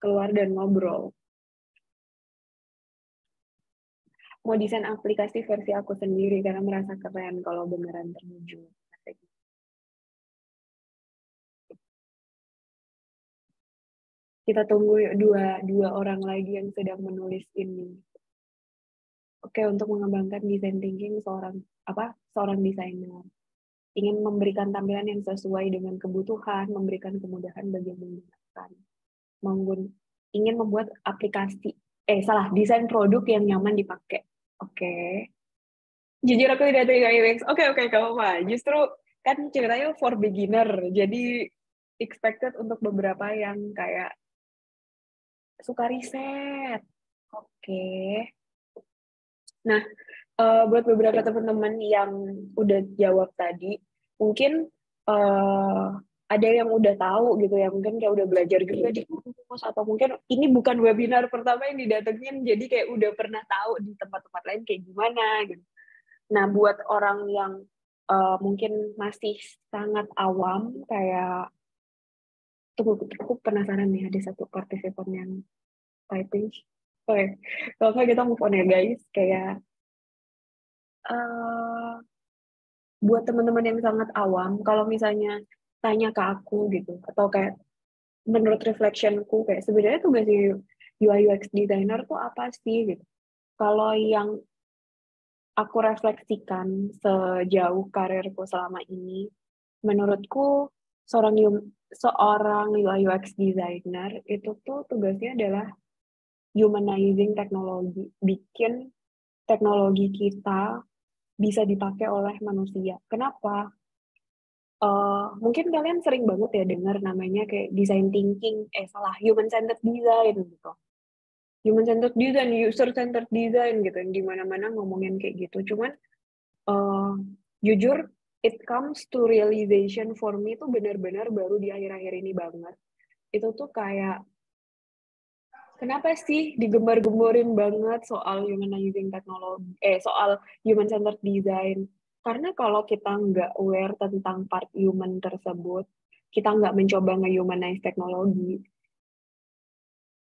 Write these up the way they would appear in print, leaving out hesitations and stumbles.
keluar dan ngobrol. Mau desain aplikasi versi aku sendiri karena merasa keren kalau beneran terwujud. Kita tunggu yuk dua orang lagi yang sedang menulis ini. Oke, untuk mengembangkan design thinking seorang desainer ingin memberikan tampilan yang sesuai dengan kebutuhan, memberikan kemudahan bagi yang menggunakan, ingin membuat desain produk yang nyaman dipakai. Oke. Jujur aku tidak tahu UX. Oke, kamu apa? Justru kan ceritanya for beginner, jadi expected untuk beberapa yang kayak suka riset. Oke. Nah, buat beberapa teman-teman yang udah jawab tadi, mungkin ada yang udah tahu gitu ya, mungkin kayak udah belajar juga di kampus, atau mungkin ini bukan webinar pertama yang didatengin, jadi kayak udah pernah tahu di tempat-tempat lain kayak gimana gitu. Nah, buat orang yang mungkin masih sangat awam, kayak aku penasaran nih, ada satu partisipan yang typing. Oke, kalau nggak kita move on ya guys, kayak buat teman-teman yang sangat awam, kalau misalnya tanya ke aku gitu, atau kayak menurut reflectionku, kayak sebenarnya tugas UI UX designer tuh apa sih gitu. Kalau yang aku refleksikan sejauh karirku selama ini, menurutku seorang UI UX designer itu tuh tugasnya adalah humanizing teknologi, bikin teknologi kita bisa dipakai oleh manusia. Kenapa? Mungkin kalian sering banget ya dengar namanya kayak design thinking, human centered design gitu. Human centered design, user centered design gitu, yang dimana-mana ngomongin kayak gitu. Cuman jujur, it comes to realization for me itu benar-benar baru di akhir-akhir ini banget. Itu tuh kayak, kenapa sih digembar-gemborin banget soal humanizing teknologi, soal human centered design? Karena kalau kita nggak aware tentang part human tersebut, kita nggak mencoba nge-humanize teknologi,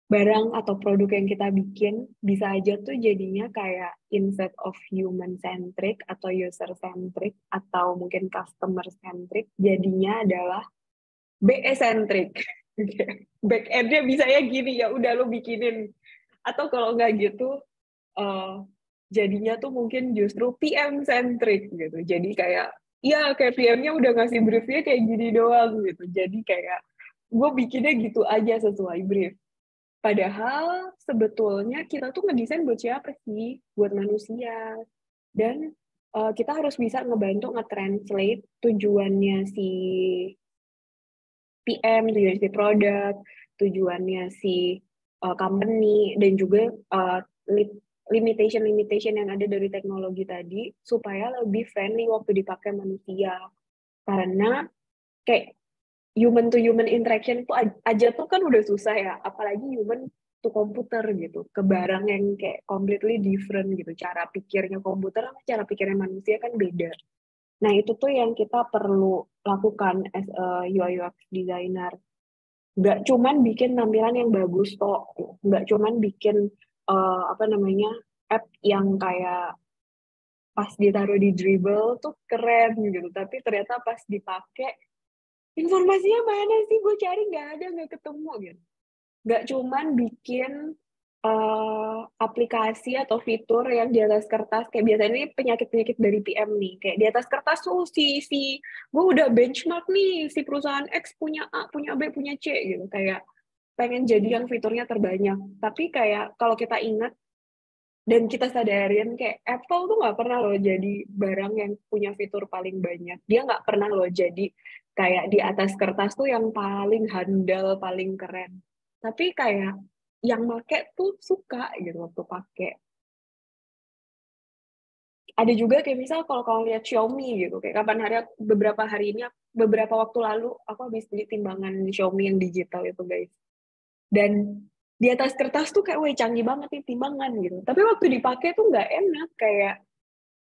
barang atau produk yang kita bikin bisa aja tuh jadinya kayak instead of human centric atau user centric atau mungkin customer centric, jadinya adalah BE centric. Back end-nya bisa ya gini, ya udah lo bikinin. Atau kalau nggak gitu, jadinya tuh mungkin justru PM centric gitu. Jadi kayak, ya kayak PM-nya udah ngasih briefnya kayak gini doang gitu. Jadi kayak, gue bikinnya gitu aja sesuai brief. Padahal sebetulnya kita tuh ngedesain buat siapa sih? Buat manusia. Dan kita harus bisa ngebantu nge-translate tujuannya si PM, tujuannya si produk, tujuannya si company, dan juga limitation yang ada dari teknologi tadi supaya lebih friendly waktu dipakai manusia. Karena kayak human to human interaction itu aja tuh kan udah susah ya, apalagi human to komputer gitu, ke barang yang kayak completely different gitu. Cara pikirnya komputer sama cara pikirnya manusia kan beda. Nah, itu tuh yang kita perlu lakukan as a UI UX designer. Nggak cuman bikin tampilan yang bagus kok, nggak cuman bikin app yang kayak pas ditaruh di dribble tuh keren gitu, tapi ternyata pas dipakai informasinya mana sih, gue cari nggak ada, nggak ketemu gitu. Nggak cuman bikin aplikasi atau fitur yang di atas kertas, kayak biasanya ini penyakit-penyakit dari PM nih, kayak di atas kertas tuh gue udah benchmark nih, si perusahaan X punya A, punya B, punya C gitu, kayak pengen jadi yang fiturnya terbanyak. Tapi kayak kalau kita ingat dan kita sadarin, kayak Apple tuh nggak pernah loh jadi barang yang punya fitur paling banyak. Dia nggak pernah loh jadi kayak di atas kertas tuh yang paling handal, paling keren. Tapi kayak yang make tuh suka gitu waktu pakai. Ada juga kayak misal kalau kamu lihat Xiaomi gitu, kayak beberapa waktu lalu aku habis beli timbangan Xiaomi yang digital itu guys. Dan di atas kertas tuh kayak, wah canggih banget nih timbangan gitu. Tapi waktu dipakai tuh nggak enak, kayak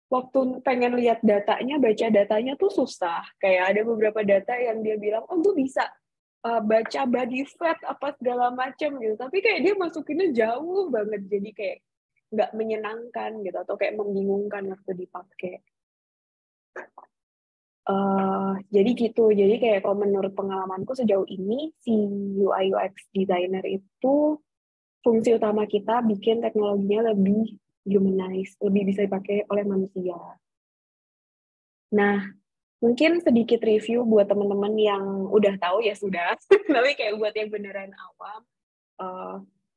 waktu pengen lihat datanya, baca datanya tuh susah. Kayak ada beberapa data yang dia bilang, oh gue bisa baca body fat apa segala macam gitu, tapi kayak dia masukinnya jauh banget, jadi kayak nggak menyenangkan gitu atau kayak membingungkan waktu dipakai. Jadi gitu, jadi kayak kalau menurut pengalamanku sejauh ini si UI UX designer itu fungsi utama kita bikin teknologinya lebih humanize, lebih bisa dipakai oleh manusia. Nah, mungkin sedikit review buat teman-teman yang udah tahu ya sudah, tapi kayak buat yang beneran awam,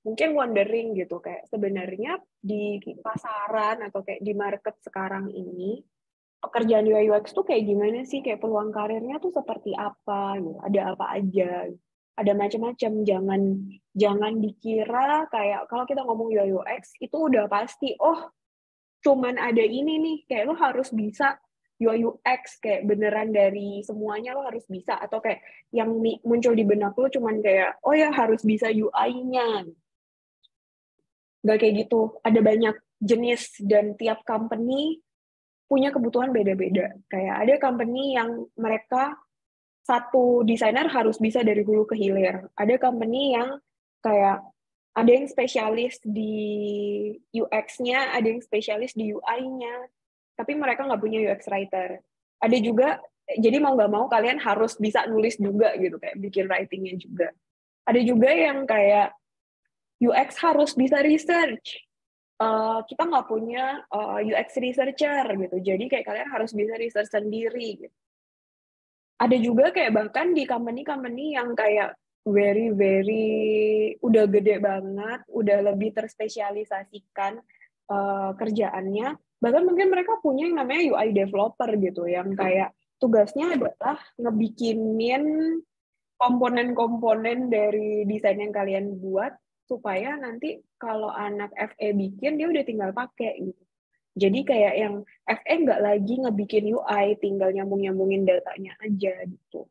mungkin wondering gitu, kayak sebenarnya di pasaran atau kayak di market sekarang ini, pekerjaan UI UX tuh kayak gimana sih, kayak peluang karirnya tuh seperti apa, gitu. Ada apa aja, ada macam-macam. Jangan dikira kayak kalau kita ngomong UI UX itu udah pasti, oh cuman ada ini nih, kayak lo harus bisa UI UX, kayak beneran dari semuanya lo harus bisa, atau kayak yang muncul di benak lo cuman kayak, oh ya harus bisa UI-nya. Nggak kayak gitu, ada banyak jenis dan tiap company punya kebutuhan beda-beda. Kayak ada company yang mereka satu desainer harus bisa dari hulu ke hilir. Ada company yang kayak ada yang spesialis di UX-nya, ada yang spesialis di UI-nya, tapi mereka nggak punya UX writer. Ada juga, jadi mau nggak mau kalian harus bisa nulis juga gitu, kayak bikin writing-nya juga. Ada juga yang kayak UX harus bisa research. Kita nggak punya UX researcher gitu, jadi kayak kalian harus bisa research sendiri gitu. Ada juga kayak bahkan di company-company yang kayak very udah gede banget, udah lebih terspesialisasikan kerjaannya, bahkan mungkin mereka punya yang namanya UI developer gitu, yang kayak tugasnya adalah ngebikinin komponen-komponen dari desain yang kalian buat supaya nanti kalau anak FE bikin dia udah tinggal pakai gitu. Jadi kayak yang FE nggak lagi ngebikin UI, tinggal nyambung-nyambungin datanya aja gitu.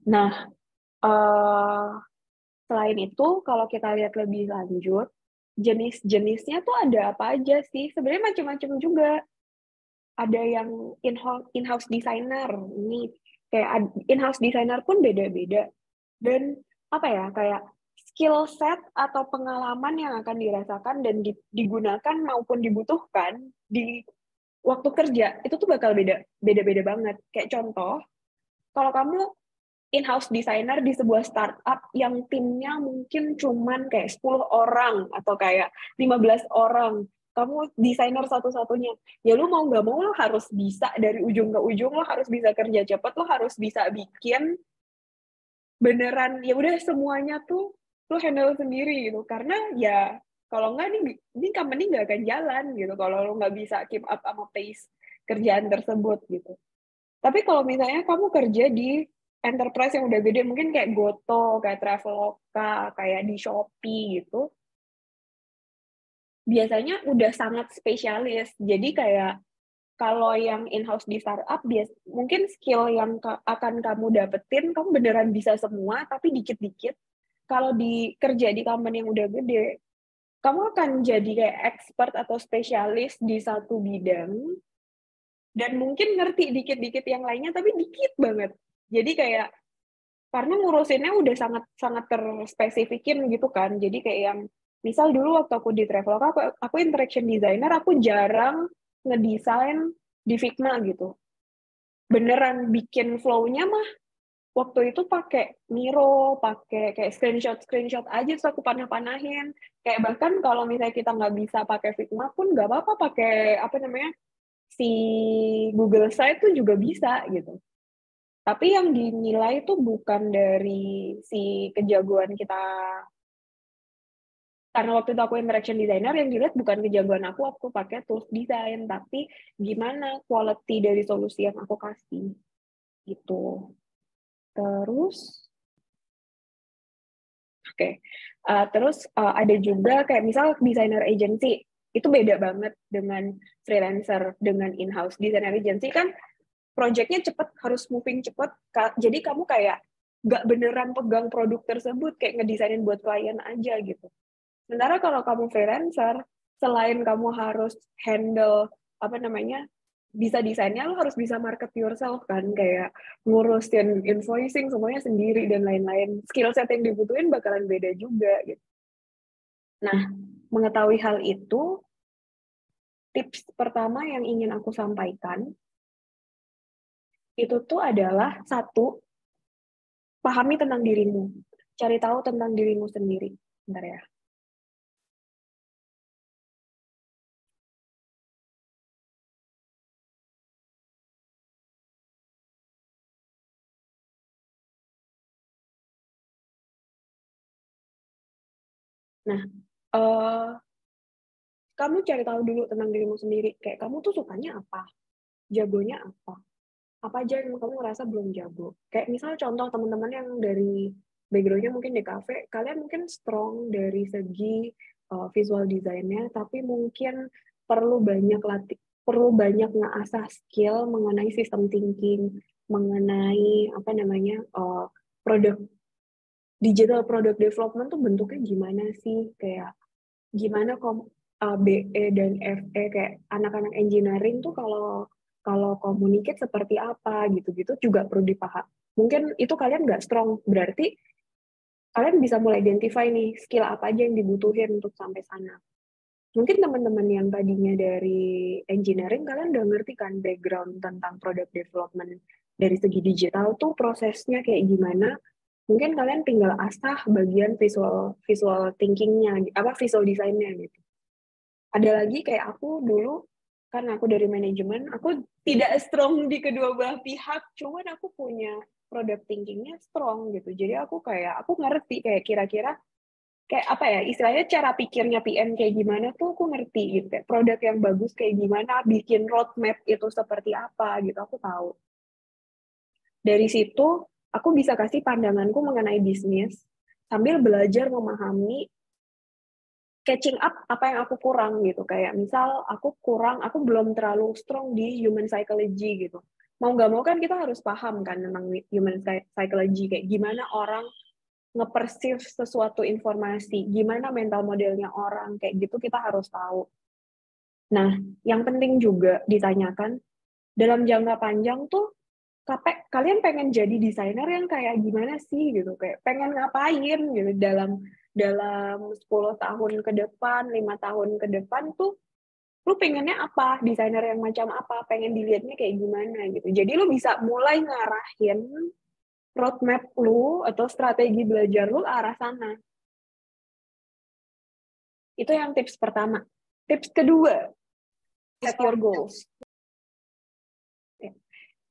Nah, selain itu kalau kita lihat lebih lanjut, jenis-jenisnya tuh ada apa aja sih? Sebenarnya macam-macam juga. Ada yang in-house designer, ini kayak in-house designer pun beda-beda. Dan apa ya, kayak skill set atau pengalaman yang akan dirasakan dan digunakan maupun dibutuhkan di waktu kerja itu tuh bakal beda-beda banget. Kayak contoh, kalau kamu in-house designer di sebuah startup yang timnya mungkin cuman kayak 10 orang atau kayak 15 orang, kamu desainer satu-satunya, ya lu mau nggak mau lo harus bisa dari ujung ke ujung, lo harus bisa kerja cepat, lo harus bisa bikin beneran ya udah semuanya tuh lo handle sendiri gitu, karena ya kalau nggak ini company nggak akan jalan gitu kalau lo nggak bisa keep up sama pace kerjaan tersebut gitu. Tapi kalau misalnya kamu kerja di enterprise yang udah gede, mungkin kayak Goto, kayak Traveloka, kayak di Shopee gitu, biasanya udah sangat spesialis. Jadi kayak kalau yang in-house di startup, mungkin skill yang akan kamu dapetin, kamu beneran bisa semua, tapi dikit-dikit. Kalau kerja di company yang udah gede, kamu akan jadi kayak expert atau spesialis di satu bidang, dan mungkin ngerti dikit-dikit yang lainnya, tapi dikit banget. Jadi kayak, karena ngurusinnya udah sangat terspesifikin gitu kan, jadi kayak yang, misal dulu waktu aku di Traveloka, aku interaction designer, aku jarang ngedesain di Figma gitu. Beneran bikin flow-nya mah waktu itu pakai Miro, pakai kayak screenshot aja, terus aku panah-panahin. Kayak bahkan kalau misalnya kita nggak bisa pakai Figma pun nggak apa-apa, pakai apa namanya, si Google Site tuh juga bisa gitu. Tapi yang dinilai itu bukan dari si kejagoan kita. Karena waktu itu aku interaction designer, yang dilihat bukan kejagoan aku pakai tools design, tapi gimana quality dari solusi yang aku kasih. Gitu. Terus, ada juga kayak misal designer agency, itu beda banget dengan freelancer, dengan in-house. Designer agency kan project-nya cepet, harus moving cepet, jadi kamu kayak nggak beneran pegang produk tersebut, kayak ngedesainin buat klien aja gitu. Sementara kalau kamu freelancer, selain kamu harus handle apa namanya bisa desainnya, lo harus bisa market yourself kan, kayak ngurusin invoicing semuanya sendiri dan lain-lain. Skill set yang dibutuhin bakalan beda juga gitu. Nah, mengetahui hal itu, tips pertama yang ingin aku sampaikan itu tuh adalah satu, pahami tentang dirimu. Cari tahu tentang dirimu sendiri. Bentar ya. Nah, kamu cari tahu dulu tentang dirimu sendiri. Kayak kamu tuh sukanya apa? Jagonya apa? Apa aja yang kamu ngerasa belum jago? Kayak misal contoh teman-teman yang dari background-nya mungkin di cafe, kalian mungkin strong dari segi visual design-nya, tapi mungkin perlu banyak ngasah skill mengenai system thinking, mengenai apa namanya produk digital product development tuh bentuknya gimana sih, kayak gimana BE dan FE kayak anak-anak engineering tuh kalau kalau communicate seperti apa gitu-gitu juga perlu dipaham. Mungkin itu kalian nggak strong, berarti kalian bisa mulai identify nih skill apa aja yang dibutuhin untuk sampai sana. Mungkin teman-teman yang tadinya dari engineering, kalian udah ngerti kan background tentang product development dari segi digital tuh prosesnya kayak gimana. Mungkin kalian tinggal asah bagian visual visual thinkingnya, apa visual design-nya gitu. Ada lagi kayak aku dulu, kan aku dari manajemen, aku tidak strong di kedua belah pihak, cuman aku punya product thinkingnya strong gitu. Jadi aku ngerti kayak kira-kira kayak apa ya, istilahnya cara pikirnya PM kayak gimana tuh aku ngerti gitu. Kayak produk yang bagus kayak gimana, bikin roadmap itu seperti apa gitu, aku tahu. Dari situ aku bisa kasih pandanganku mengenai bisnis sambil belajar memahami catching up apa yang aku kurang gitu. Kayak misal aku belum terlalu strong di human psychology gitu. Mau nggak mau kan kita harus paham kan tentang human psychology, kayak gimana orang nge-perceive sesuatu informasi, gimana mental modelnya orang, kayak gitu kita harus tahu. Nah, yang penting juga ditanyakan, dalam jangka panjang tuh, kalian pengen jadi desainer yang kayak gimana sih gitu, kayak pengen ngapain gitu dalam dalam 10 tahun ke depan, 5 tahun ke depan tuh lu pengennya apa, desainer yang macam apa, pengen dilihatnya kayak gimana gitu. Jadi lu bisa mulai ngarahin roadmap lu atau strategi belajar lu arah sana. Itu yang tips pertama. Tips kedua, set your goals.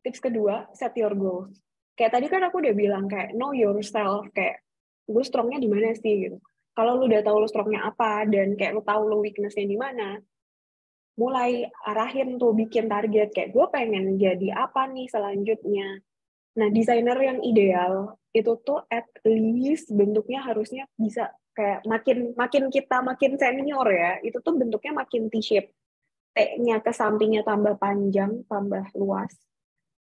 Tips kedua, set your goals. Kayak tadi kan aku udah bilang kayak know yourself, kayak gue strongnya di mana sih gitu. Kalau lu udah tahu lu strongnya apa dan kayak lu tahu lu weaknessnya di mana, mulai arahin tuh bikin target kayak gue pengen jadi apa nih selanjutnya. Nah, desainer yang ideal itu tuh at least bentuknya harusnya bisa kayak makin makin kita makin senior ya, itu tuh bentuknya makin T-shape. T-nya ke sampingnya tambah panjang, tambah luas.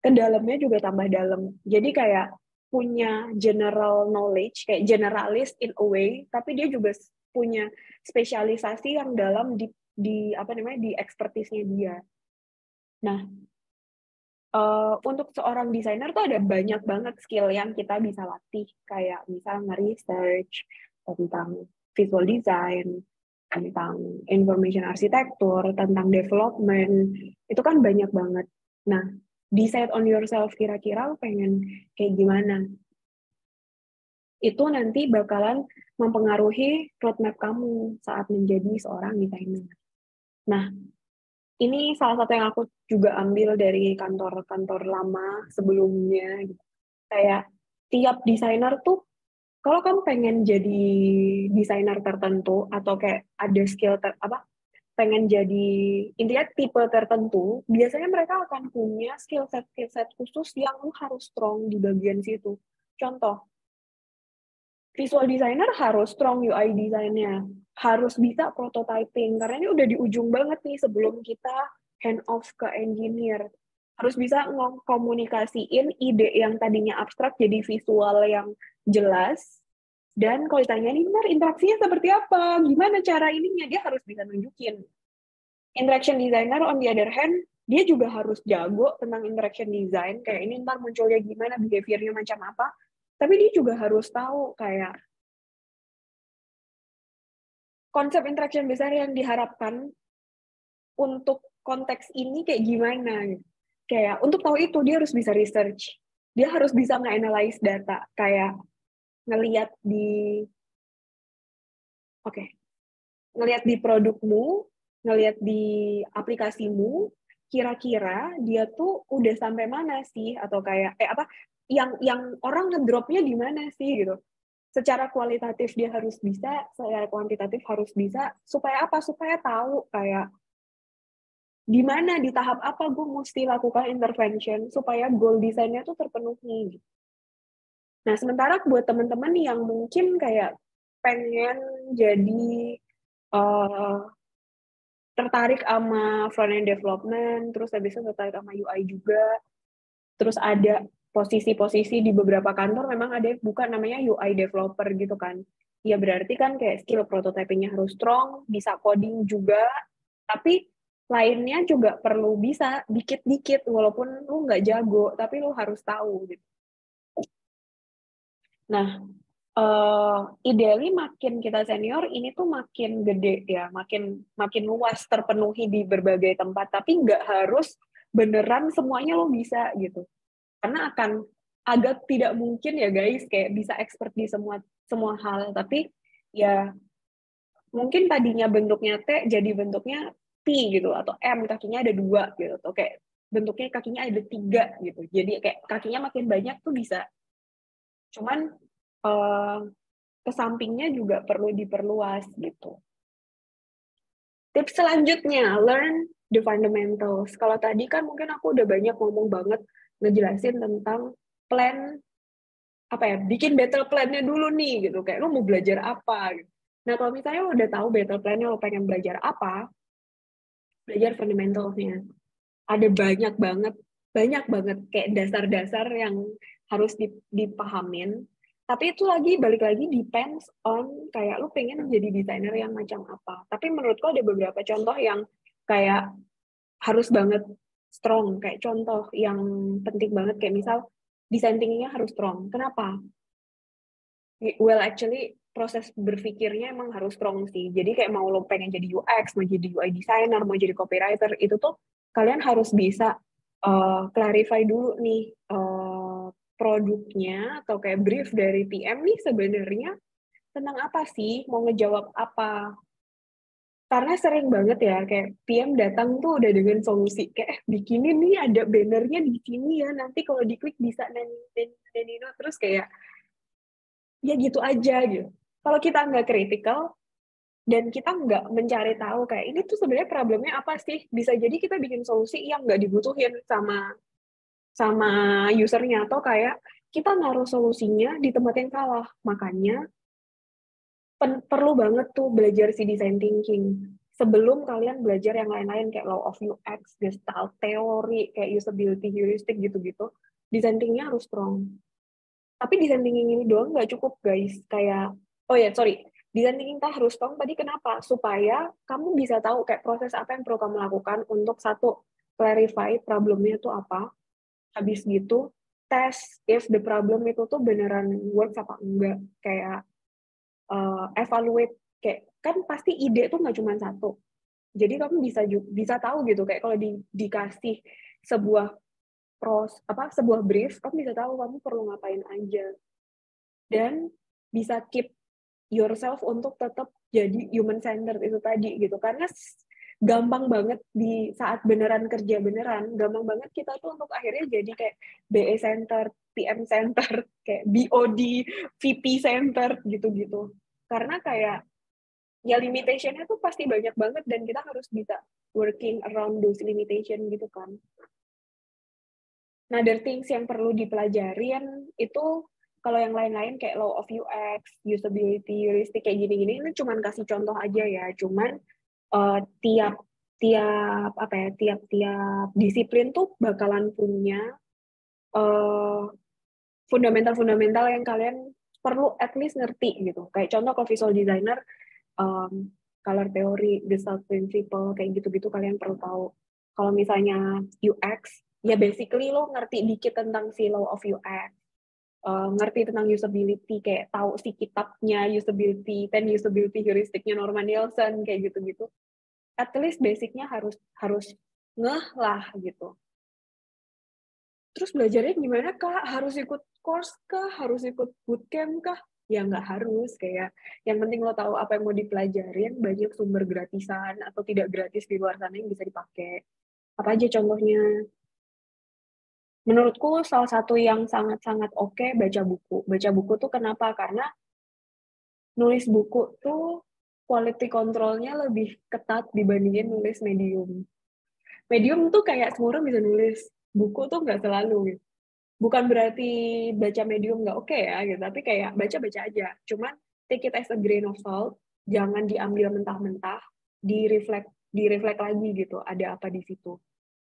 Ke dalamnya juga tambah dalam. Jadi kayak punya general knowledge, kayak generalis in a way, tapi dia juga punya spesialisasi yang dalam di apa namanya di expertise-nya dia. Nah, untuk seorang desainer tuh ada banyak banget skill yang kita bisa latih, kayak misal nge-research tentang visual design, tentang information architecture, tentang development, itu kan banyak banget. Nah, decide on yourself, kira-kira lo pengen kayak gimana. Itu nanti bakalan mempengaruhi roadmap kamu saat menjadi seorang desainer. Nah, ini salah satu yang aku juga ambil dari kantor-kantor lama sebelumnya. Kayak tiap desainer tuh, kalau kamu pengen jadi desainer tertentu atau kayak ada skill pengen jadi intinya tipe tertentu, biasanya mereka akan punya skill set khusus yang harus strong di bagian situ. Contoh, visual designer harus strong UI design-nya, harus bisa prototyping, karena ini udah di ujung banget nih sebelum kita hand off ke engineer. Harus bisa ngkomunikasiin ide yang tadinya abstrak jadi visual yang jelas, dan kalau ditanya nih, benar interaksinya seperti apa, gimana cara ininya, dia harus bisa nunjukin. Interaction designer on the other hand, dia juga harus jago tentang interaction design, kayak ini ntar munculnya gimana, behavior-nya macam apa, tapi dia juga harus tahu kayak konsep interaction besar yang diharapkan untuk konteks ini kayak gimana. Kayak untuk tahu itu dia harus bisa research, dia harus bisa nge-analyze data, kayak ngelihat di ngelihat di produkmu, ngelihat di aplikasimu, kira-kira dia tuh udah sampai mana sih, atau kayak yang orang ngedropnya di mana sih gitu. Secara kualitatif dia harus bisa, secara kuantitatif harus bisa, supaya apa? Supaya tahu kayak di mana, di tahap apa gue mesti lakukan intervention supaya goal desainnya tuh terpenuhi. Nah, sementara buat teman-teman yang mungkin kayak pengen jadi tertarik sama front-end development, terus habis itu tertarik sama UI juga, terus ada posisi-posisi di beberapa kantor memang ada yang bukan namanya UI developer gitu kan. Ya berarti kan kayak skill prototyping-nya harus strong, bisa coding juga, tapi lainnya juga perlu bisa dikit-dikit, walaupun lu nggak jago, tapi lu harus tahu gitu. Nah, ideally makin kita senior ini tuh makin gede ya, makin luas terpenuhi di berbagai tempat, tapi nggak harus beneran semuanya lo bisa gitu, karena akan agak tidak mungkin ya guys kayak bisa expert di semua hal, tapi ya mungkin tadinya bentuknya T jadi bentuknya P gitu, atau M kakinya ada 2 gitu, atau kayak bentuknya kakinya ada 3 gitu, jadi kayak kakinya makin banyak tuh bisa, cuman ke sampingnya juga perlu diperluas gitu. Tips selanjutnya, learn the fundamentals. Kalau tadi kan mungkin aku udah banyak ngomong banget ngejelasin tentang plan, bikin battle plan-nya dulu nih gitu, kayak lu mau belajar apa gitu. Nah, kalau misalnya lo udah tahu battle plan-nya lo pengen belajar apa, belajar fundamentalsnya. Ada banyak banget kayak dasar-dasar yang harus dipahamin. Tapi itu balik lagi depends on kayak lu pengen jadi desainer yang macam apa. Tapi menurutku ada beberapa contoh yang kayak harus banget strong. Kayak contoh yang penting banget kayak misal design thinking-nya harus strong. Kenapa? Well, actually proses berpikirnya emang harus strong sih. Jadi kayak mau lo pengen jadi UX, mau jadi UI designer, mau jadi copywriter, itu tuh kalian harus bisa clarify dulu nih produknya atau kayak brief dari PM nih sebenarnya tentang apa sih, mau ngejawab apa. Karena sering banget ya kayak PM datang tuh udah dengan solusi kayak bikinin nih ada bannernya di sini ya, nanti kalau diklik bisa dan terus kayak ya gitu aja gitu. Kalau kita nggak kritikal dan kita nggak mencari tahu kayak ini tuh sebenarnya problemnya apa sih, bisa jadi kita bikin solusi yang nggak dibutuhin sama sama usernya, atau kayak kita naruh solusinya di tempat yang salah. Makanya perlu banget tuh belajar si design thinking sebelum kalian belajar yang lain-lain kayak law of UX, gestalt teori, kayak usability heuristic gitu-gitu. Design thinkingnya harus strong. Tapi design thinking ini doang nggak cukup, guys. Kayak, design thinking harus strong tadi kenapa? Supaya kamu bisa tahu kayak proses apa yang perlu kamu lakukan untuk satu, clarify problemnya itu apa. Habis gitu, test if the problem itu tuh beneran works apa enggak. Kayak evaluate, kayak kan pasti ide tuh nggak cuma satu. Jadi kamu bisa tahu gitu, kayak kalau dikasih sebuah sebuah brief, kamu bisa tahu kamu perlu ngapain aja. Dan bisa keep yourself untuk tetap jadi human centered itu tadi gitu, karena gampang banget di saat beneran kerja beneran, gampang banget kita tuh untuk akhirnya jadi kayak BE center, PM center, kayak BOD, VP center gitu-gitu, karena kayak ya limitation-nya tuh pasti banyak banget dan kita harus bisa working around those limitation gitu kan. Nah, other things yang perlu dipelajarin itu kalau yang lain-lain kayak law of UX, usability, heuristic kayak gini-gini ini cuman kasih contoh aja ya. Cuman tiap disiplin tuh bakalan punya fundamental-fundamental yang kalian perlu at least ngerti gitu. Kayak contoh kalau visual designer, color theory, gestalt principle kayak gitu-gitu kalian perlu tahu. Kalau misalnya UX, ya basically lo ngerti dikit tentang si law of UX, ngerti tentang usability, kayak tahu si kitabnya usability, 10 usability heuristiknya Norman Nielsen, kayak gitu-gitu. At least basicnya harus ngeh lah gitu. Terus belajarnya gimana kak? Harus ikut course kah? Harus ikut bootcamp kah? Ya nggak harus, kayak yang penting lo tahu apa yang mau dipelajarin, banyak sumber gratisan atau tidak gratis di luar sana yang bisa dipakai. Apa aja contohnya? Menurutku salah satu yang sangat-sangat oke, baca buku. Baca buku tuh kenapa? Karena nulis buku tuh quality controlnya lebih ketat dibandingin nulis medium. Medium tuh kayak semua orang bisa nulis, buku tuh nggak selalu gitu. Bukan berarti baca medium nggak oke ya gitu, tapi kayak baca-baca aja. Cuman take it as a grain of salt, jangan diambil mentah-mentah, direflek lagi gitu, ada apa di situ.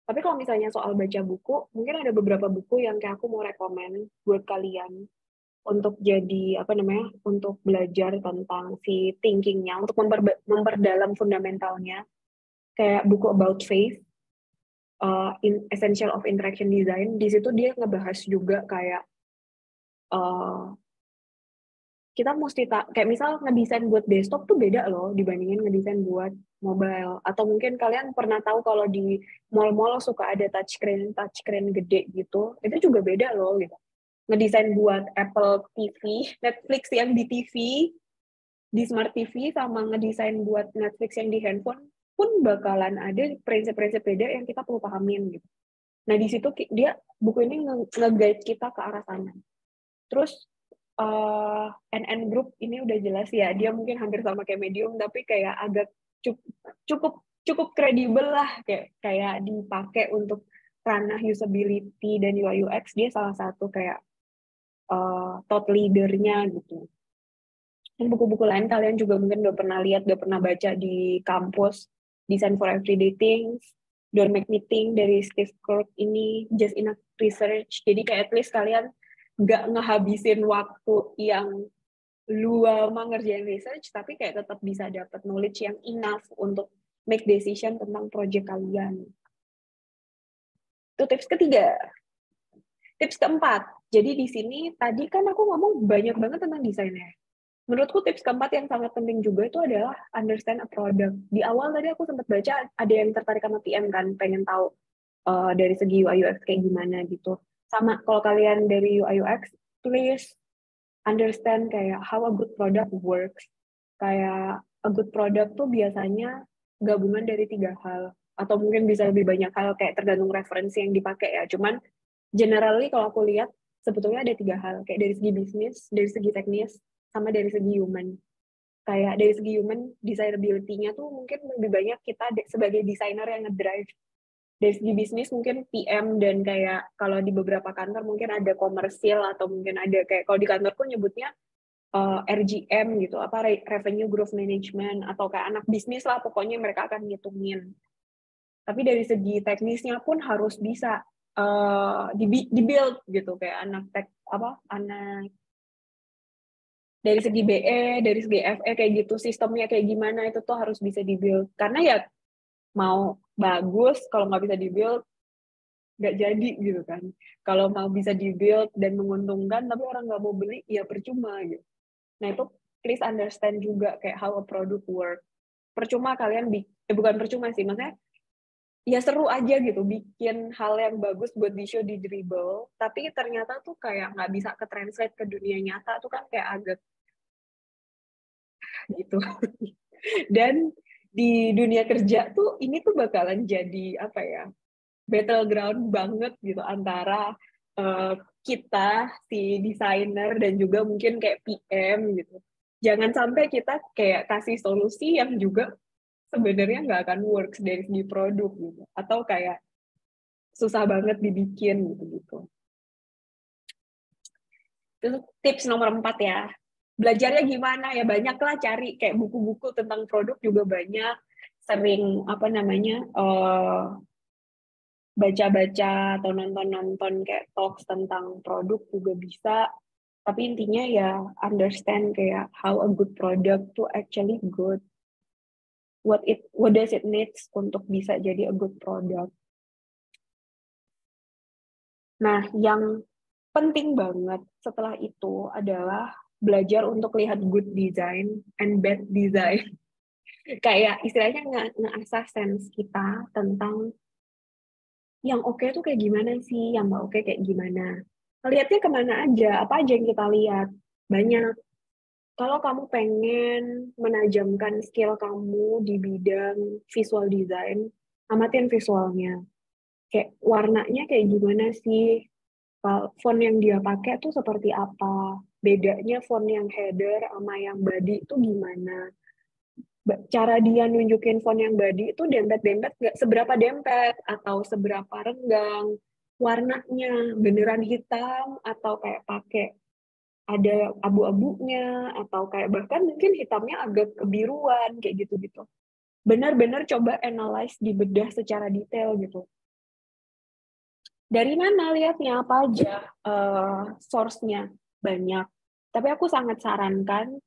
Tapi kalau misalnya soal baca buku, mungkin ada beberapa buku yang kayak aku mau rekomen buat kalian untuk jadi apa namanya, untuk belajar tentang si thinkingnya, untuk memperdalam fundamentalnya. Kayak buku About Face, Essential of Interaction Design. Di situ dia ngebahas juga kayak uh, kita mesti kayak misal ngedesain buat desktop tuh beda loh dibandingin ngedesain buat mobile. Atau mungkin kalian pernah tahu kalau di mall-mall suka ada touchscreen gede gitu, itu juga beda loh gitu. Ngedesain buat Apple TV, Netflix yang di TV, di Smart TV, sama ngedesain buat Netflix yang di handphone pun bakalan ada prinsip-prinsip beda yang kita perlu pahamin gitu. Nah di situ dia buku ini nge-guide kita ke arah sana. Terus NN Group ini udah jelas ya, dia mungkin hampir sama kayak Medium, tapi kayak agak cukup kredibel lah, kayak dipakai untuk ranah usability dan UI UX. Dia salah satu kayak thought leadernya gitu. Dan buku-buku lain kalian juga mungkin udah pernah lihat, udah pernah baca di kampus, Design for Everyday Things, Don't Make Me Think dari Steve Kirk ini, Just Enough Research. Jadi kayak at least kalian nggak ngehabisin waktu yang lama ngerjain research, tapi kayak tetap bisa dapat knowledge yang enough untuk make decision tentang project kalian. Itu tips ketiga. Tips keempat, jadi di sini tadi kan aku ngomong banyak banget tentang desainnya. Menurutku tips keempat yang sangat penting juga itu adalah understand a product. Di awal tadi aku sempat baca ada yang tertarik sama PM kan, pengen tahu dari segi UI UX kayak gimana gitu. Sama kalau kalian dari UI UX, please understand kayak how a good product works. Kayak a good product tuh biasanya gabungan dari 3 hal. Atau mungkin bisa lebih banyak hal, kayak tergantung referensi yang dipakai ya. Cuman generally kalau aku lihat sebetulnya ada 3 hal, kayak dari segi bisnis, dari segi teknis, sama dari segi human. Kayak dari segi human, desirability-nya tuh mungkin lebih banyak kita sebagai desainer yang ngedrive. Dari segi bisnis mungkin PM, dan kayak kalau di beberapa kantor mungkin ada komersil, atau mungkin ada kayak kalau di kantorku nyebutnya RGM gitu, apa revenue growth management, atau kayak anak bisnis lah, pokoknya mereka akan ngitungin. Tapi dari segi teknisnya pun harus bisa dibuild gitu, kayak anak anak dari segi BE, dari segi FE kayak gitu, sistemnya kayak gimana itu tuh harus bisa dibuild. Karena ya mau bagus kalau nggak bisa dibuild nggak jadi gitu kan. Kalau mau bisa dibuild dan menguntungkan tapi orang nggak mau beli ya percuma gitu. Nah itu please understand juga kayak how a product work. Percuma kalian bukan percuma sih, maksudnya ya seru aja gitu bikin hal yang bagus buat di show, di dribble, tapi ternyata tuh kayak nggak bisa ke translate ke dunia nyata tuh kan kayak agak gitu. Dan di dunia kerja tuh ini tuh bakalan jadi apa ya, battleground banget gitu antara kita si desainer dan juga mungkin kayak PM gitu. Jangan sampai kita kayak kasih solusi yang juga sebenarnya nggak akan works dari segi produk gitu, atau kayak susah banget dibikin gitu gitu. Itu tips nomor 4 ya. Belajarnya gimana ya, banyak lah, cari kayak buku-buku tentang produk juga banyak, sering apa namanya baca-baca atau nonton-nonton kayak talks tentang produk juga bisa. Tapi intinya ya understand kayak how a good product to actually good. what does it needs untuk bisa jadi a good product. Nah, yang penting banget setelah itu adalah belajar untuk lihat good design and bad design. Kayak istilahnya nge-asah sense kita tentang yang oke tuh kayak gimana sih, yang nggak oke kayak gimana. Lihatnya kemana aja, apa aja yang kita lihat. Banyak. Kalau kamu pengen menajamkan skill kamu di bidang visual design, amatin visualnya. Kayak warnanya kayak gimana sih, font yang dia pakai tuh seperti apa, bedanya font yang header sama yang body itu gimana, cara dia nunjukin font yang body itu dempet-dempet nggak, seberapa dempet atau seberapa renggang, warnanya beneran hitam atau kayak pakai ada abu-abunya atau kayak bahkan mungkin hitamnya agak kebiruan kayak gitu-gitu. Benar-benar coba analyze, dibedah secara detail gitu. Dari mana lihatnya, apa aja source-nya, banyak. Tapi aku sangat sarankan,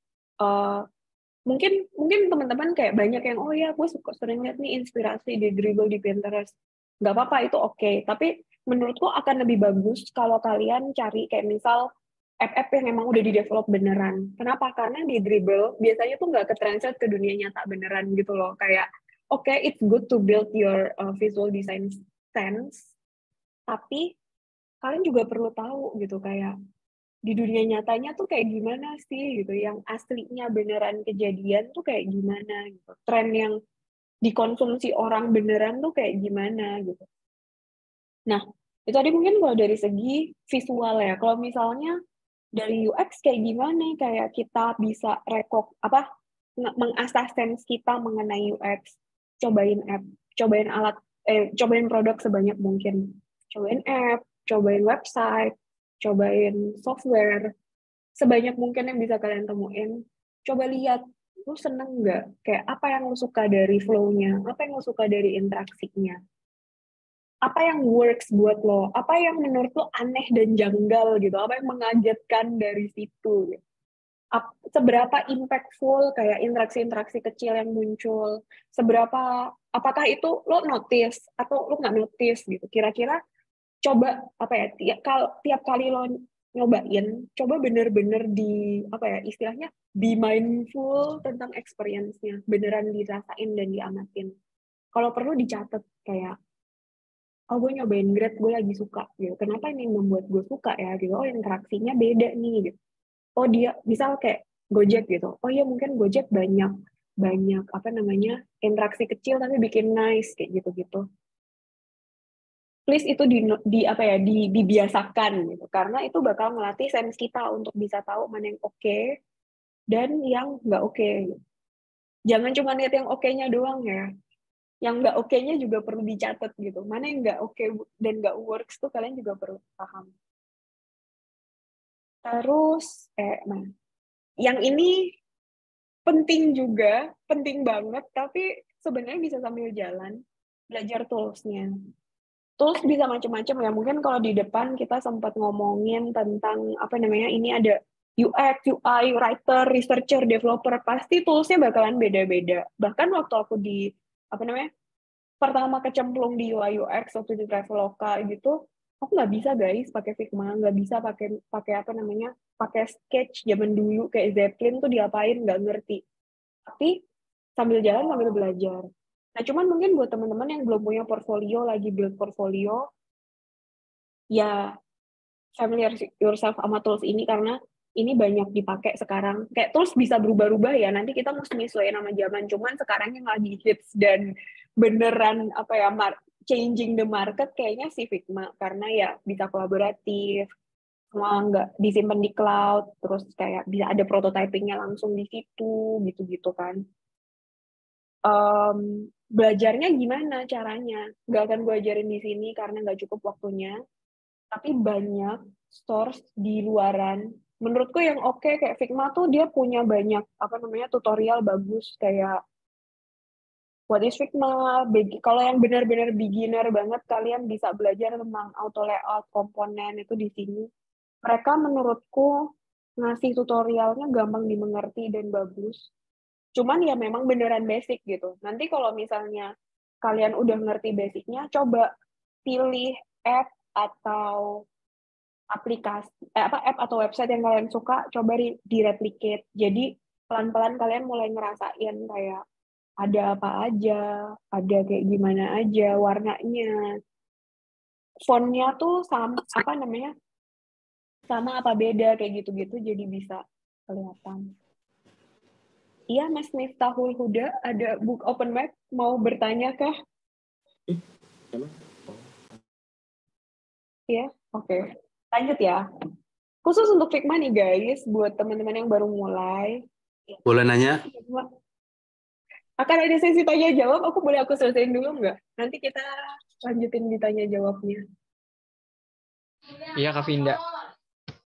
mungkin teman-teman kayak banyak yang, oh ya, gue suka sering lihat nih inspirasi di Dribbble di Pinterest. Nggak apa-apa, itu oke. Tapi menurutku akan lebih bagus kalau kalian cari kayak misal app-app yang emang udah di-develop beneran. Kenapa? Karena di Dribbble biasanya tuh nggak ke-translate ke dunia nyata beneran gitu loh. Kayak, oke, it's good to build your visual design sense, tapi kalian juga perlu tahu gitu kayak di dunia nyatanya tuh kayak gimana sih gitu, yang aslinya beneran kejadian tuh kayak gimana gitu, tren yang dikonsumsi orang beneran tuh kayak gimana gitu. Nah, itu tadi mungkin kalau dari segi visual ya. Kalau misalnya dari UX kayak gimana, kayak kita bisa mengasah sense kita mengenai UX, cobain app, cobain alat, cobain produk sebanyak mungkin, cobain app, cobain website, cobain software, sebanyak mungkin yang bisa kalian temuin. Coba lihat, lu seneng nggak? Kayak apa yang lu suka dari flow-nya, apa yang lu suka dari interaksinya, apa yang works buat lo, apa yang menurut lo aneh dan janggal gitu, apa yang mengagetkan dari situ gitu. Seberapa impactful kayak interaksi-interaksi kecil yang muncul, seberapa, apakah itu lo notice atau lo nggak notice gitu, kira-kira coba apa ya, tiap kali lo nyobain, coba bener-bener di apa ya istilahnya, be mindful tentang experience-nya, beneran dirasain dan diamatin. Kalau perlu dicatat kayak, oh gue nyobain Grab, gue lagi suka gitu. Kenapa ini yang membuat gue suka ya gitu? Oh interaksinya beda nih gitu. Oh dia misal kayak Gojek gitu. Oh iya mungkin Gojek banyak banyak apa namanya interaksi kecil tapi bikin nice kayak gitu-gitu. Please itu apa ya dibiasakan gitu. Karena itu bakal melatih sense kita untuk bisa tahu mana yang oke dan yang nggak oke. Jangan cuma lihat yang oke-nya doang ya. Yang nggak oke-nya juga perlu dicatat gitu. Mana yang nggak oke dan nggak works tuh kalian juga perlu paham. Terus, nah, yang ini penting juga, penting banget, tapi sebenarnya bisa sambil jalan, belajar tools-nya. Tools bisa macam-macam ya, mungkin kalau di depan kita sempat ngomongin tentang, apa namanya, ini ada UX, UI, writer, researcher, developer, pasti tools-nya bakalan beda-beda. Bahkan waktu aku di, apa namanya, pertama kecemplung di UI UX waktu di Traveloka gitu, aku nggak bisa guys pakai Figma, nggak bisa pakai pakai apa namanya, pakai Sketch zaman dulu kayak Zeppelin tuh diapain nggak ngerti. Tapi sambil jalan sambil belajar. Nah cuman mungkin buat teman-teman yang belum punya portfolio, lagi build portfolio, ya familiar yourself sama tools ini karena ini banyak dipakai sekarang. Kayak tools bisa berubah-ubah ya. Nanti kita mesti nyesuaiin sama zaman. Cuman sekarang yang lagi hits dan beneran apa ya changing the market kayaknya si Figma karena ya bisa kolaboratif, semua nggak disimpan di cloud, terus kayak bisa ada prototypingnya langsung di situ, gitu-gitu kan. Belajarnya gimana caranya? Nggak akan gue ajarin di sini karena nggak cukup waktunya. Tapi banyak source di luaran. Menurutku yang oke kayak Figma tuh dia punya banyak apa namanya tutorial bagus kayak what is Figma. Kalau yang benar-benar beginner banget kalian bisa belajar tentang auto layout komponen itu di sini. Mereka menurutku ngasih tutorialnya gampang dimengerti dan bagus. Cuman ya memang beneran basic gitu. Nanti kalau misalnya kalian udah ngerti basicnya, coba pilih app atau aplikasi app atau website yang kalian suka, coba di-replicate. Jadi pelan-pelan kalian mulai ngerasain kayak ada apa aja, ada kayak gimana aja warnanya, fontnya tuh sama apa namanya, sama apa beda kayak gitu-gitu, jadi bisa kelihatan. Iya, Mas Miftahul Huda, ada book open mic, mau bertanya kah? Emang? Iya, oke. Lanjut ya. Khusus untuk Figma nih guys, buat teman-teman yang baru mulai, Boleh nanya? akan ada sesi tanya jawab. Aku boleh aku selesaiin dulu nggak? Nanti kita lanjutin ditanya jawabnya. Iya, Kak Vinda.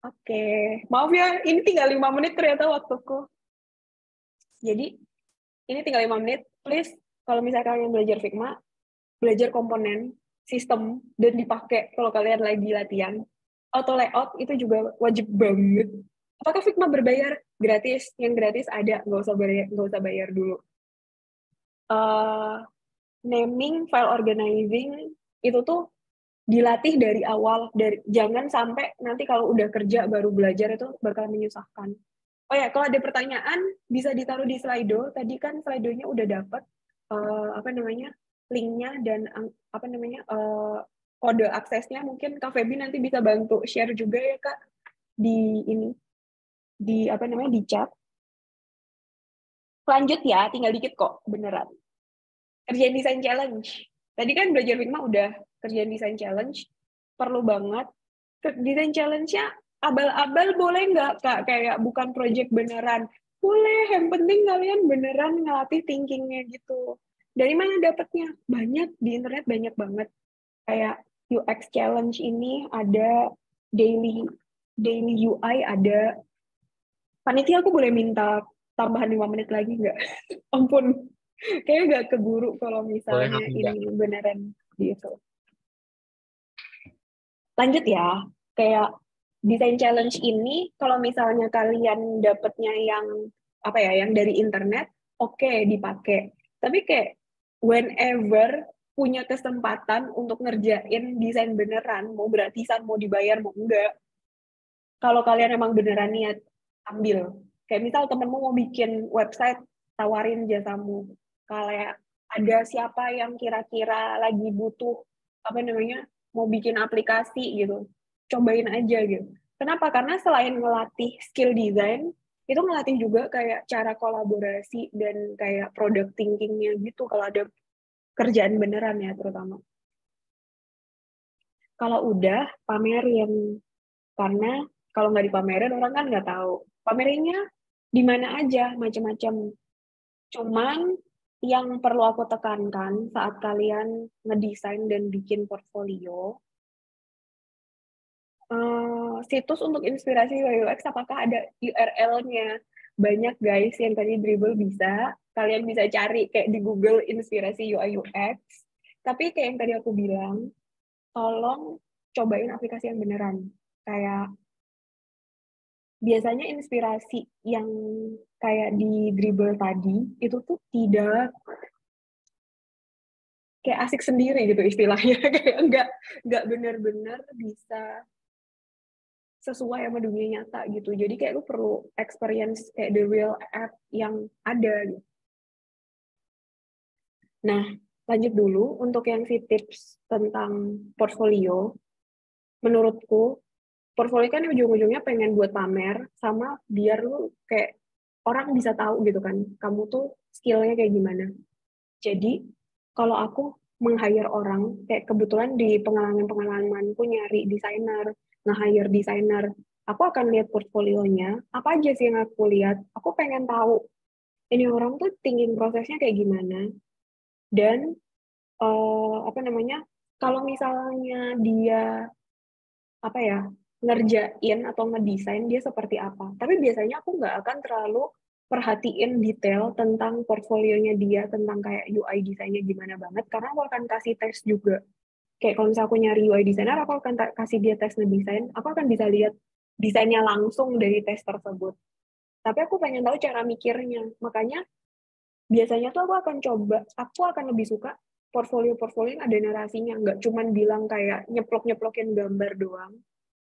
Oke, maaf ya, ini tinggal 5 menit ternyata waktuku. Jadi, ini tinggal 5 menit. Please, kalau misalnya kalian belajar Figma, belajar komponen, sistem, dan dipakai kalau kalian lagi latihan. Auto layout itu juga wajib banget. Apakah Figma berbayar? Gratis. Yang gratis ada, nggak usah bayar dulu. Naming, file organizing, itu tuh dilatih dari awal, jangan sampai nanti kalau udah kerja baru belajar itu bakal menyusahkan. Oh ya, kalau ada pertanyaan bisa ditaruh di Slido. Tadi kan Slido-nya udah dapet apa namanya linknya dan apa namanya kode aksesnya. Mungkin Kak Feby nanti bisa bantu share juga ya Kak di ini di apa namanya di chat. Lanjut ya, tinggal dikit kok beneran. Kerjaan desain challenge. Tadi kan belajar Figma udah kerjaan desain challenge. Perlu banget. Desain challenge-nya abal-abal boleh nggak, Kak? Kayak bukan project beneran. Boleh, yang penting kalian beneran ngelatih thinking-nya gitu. Dari mana dapetnya? Banyak, di internet banyak banget. Kayak UX challenge ini ada, daily UI ada. Panitia aku boleh minta tambahan 5 menit lagi nggak? Ampun. Kayaknya nggak keburu kalau Boleh, Kak misalnya Vinda. ini beneran gitu. Lanjut ya, kayak desain challenge ini, kalau misalnya kalian dapetnya yang apa ya, yang dari internet, oke, dipakai. Tapi kayak whenever punya kesempatan untuk ngerjain desain beneran, mau gratisan, mau dibayar, mau enggak, kalau kalian emang beneran niat, ambil. Kayak misal temenmu mau bikin website, tawarin jasamu. Kayak ada siapa yang kira-kira lagi butuh apa namanya mau bikin aplikasi gitu, cobain aja gitu. Kenapa? Karena selain ngelatih skill design, itu ngelatih juga kayak cara kolaborasi dan kayak product thinking-nya gitu kalau ada kerjaan beneran ya terutama. Kalau udah pamerin, karena kalau nggak dipamerin orang kan nggak tahu. Pamerinnya di mana aja, macam-macam. Cuman yang perlu aku tekankan saat kalian ngedesain dan bikin portfolio, situs untuk inspirasi UI UX apakah ada URL-nya? Banyak guys yang tadi dribble bisa, kalian bisa cari kayak di Google inspirasi UI UX. Tapi kayak yang tadi aku bilang, tolong cobain aplikasi yang beneran. Kayak biasanya inspirasi yang kayak di dribble tadi itu tuh tidak kayak asik sendiri gitu istilahnya. Kayak nggak benar-benar bisa sesuai sama dunia nyata gitu. Jadi kayak lu perlu experience kayak the real app yang ada gitu. Nah, lanjut dulu untuk yang si tips tentang portfolio. Menurutku, portfolio kan ujung-ujungnya pengen buat pamer sama biar lu kayak orang bisa tahu gitu kan, kamu tuh skillnya kayak gimana. Jadi, kalau aku meng-hire orang, kayak kebetulan di pengalaman-pengalamanku nyari desainer, nge-hire desainer, aku akan lihat portfolionya, apa aja sih yang aku lihat, aku pengen tahu, ini orang tuh thinking prosesnya kayak gimana, dan apa namanya, kalau misalnya dia, apa ya, ngerjain atau ngedesain, dia seperti apa. Tapi biasanya aku nggak akan terlalu perhatiin detail tentang portfolionya dia, tentang kayak UI desainnya gimana banget, karena aku akan kasih tes juga. Kayak kalau misalnya aku nyari UI designer, aku akan kasih dia tes ngedesain, aku akan bisa lihat desainnya langsung dari tes tersebut. Tapi aku pengen tahu cara mikirnya. Makanya biasanya tuh aku akan lebih suka portfolio-portfolio yang ada narasinya, nggak cuman bilang kayak nyeplok-nyeplokin gambar doang,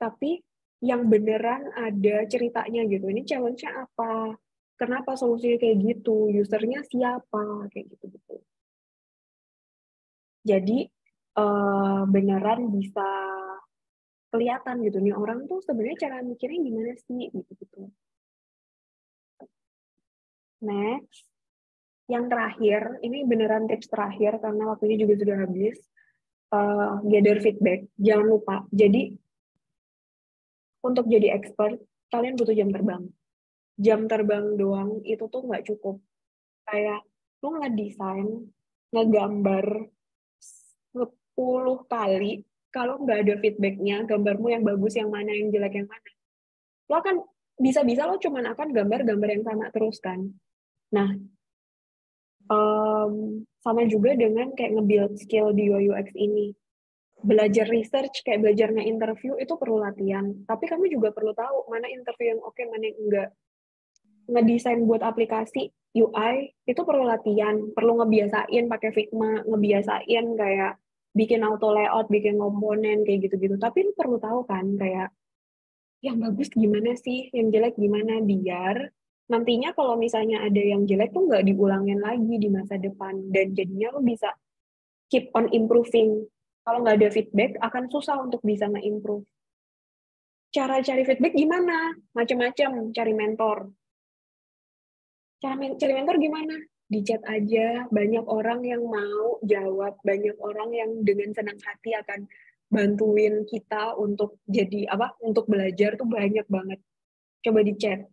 tapi yang beneran ada ceritanya gitu. Ini challenge-nya apa? Kenapa solusinya kayak gitu? Usernya siapa? Kayak gitu-gitu. Jadi beneran bisa kelihatan gitu nih orang tuh sebenarnya cara mikirnya gimana sih gitu-gitu. Next, yang terakhir, ini beneran tips terakhir karena waktunya juga sudah habis. Gather feedback. Jangan lupa. Jadi untuk jadi expert, kalian butuh jam terbang. Jam terbang doang itu tuh nggak cukup. Kayak lu ngedesain, ngegambar 10 kali, kalau nggak ada feedbacknya, gambarmu yang bagus, yang mana, yang jelek, yang mana. Lo akan bisa-bisa lo cuman akan gambar-gambar yang sama terus kan. Nah, sama juga dengan kayak nge-build skill di UI UX ini. Belajar research, kayak belajar nge-interview itu perlu latihan. Tapi kamu juga perlu tahu mana interview yang oke, mana yang enggak. Ngedesain buat aplikasi UI itu perlu latihan, perlu ngebiasain pakai Figma, ngebiasain kayak bikin auto layout, bikin komponen kayak gitu-gitu. Tapi lu perlu tahu kan kayak yang bagus gimana sih, yang jelek gimana, biar nantinya kalau misalnya ada yang jelek tuh nggak diulangin lagi di masa depan, dan jadinya lo bisa keep on improving. Kalau nggak ada feedback, akan susah untuk bisa nge-improve. Cara cari feedback gimana? Macam-macam, cari mentor. Cari mentor gimana? Di chat aja, banyak orang yang mau jawab, banyak orang yang dengan senang hati akan bantuin kita untuk jadi apa? Untuk belajar tuh banyak banget. Coba di chat.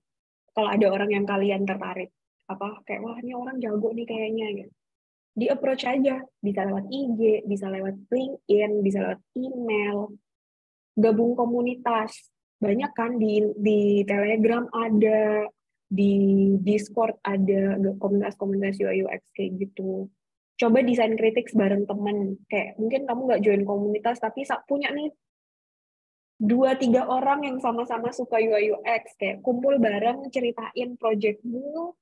Kalau ada orang yang kalian tertarik, apa kayak wah ini orang jago nih kayaknya gitu. Di approach aja, bisa lewat IG, bisa lewat LinkedIn, bisa lewat email, gabung komunitas. Banyak kan di Telegram ada, di Discord ada komunitas-komunitas UI UX kayak gitu. Coba desain kritik bareng temen. Kayak mungkin kamu nggak join komunitas tapi punya nih 2-3 orang yang sama-sama suka UI UX, kayak kumpul bareng ceritain projectmu,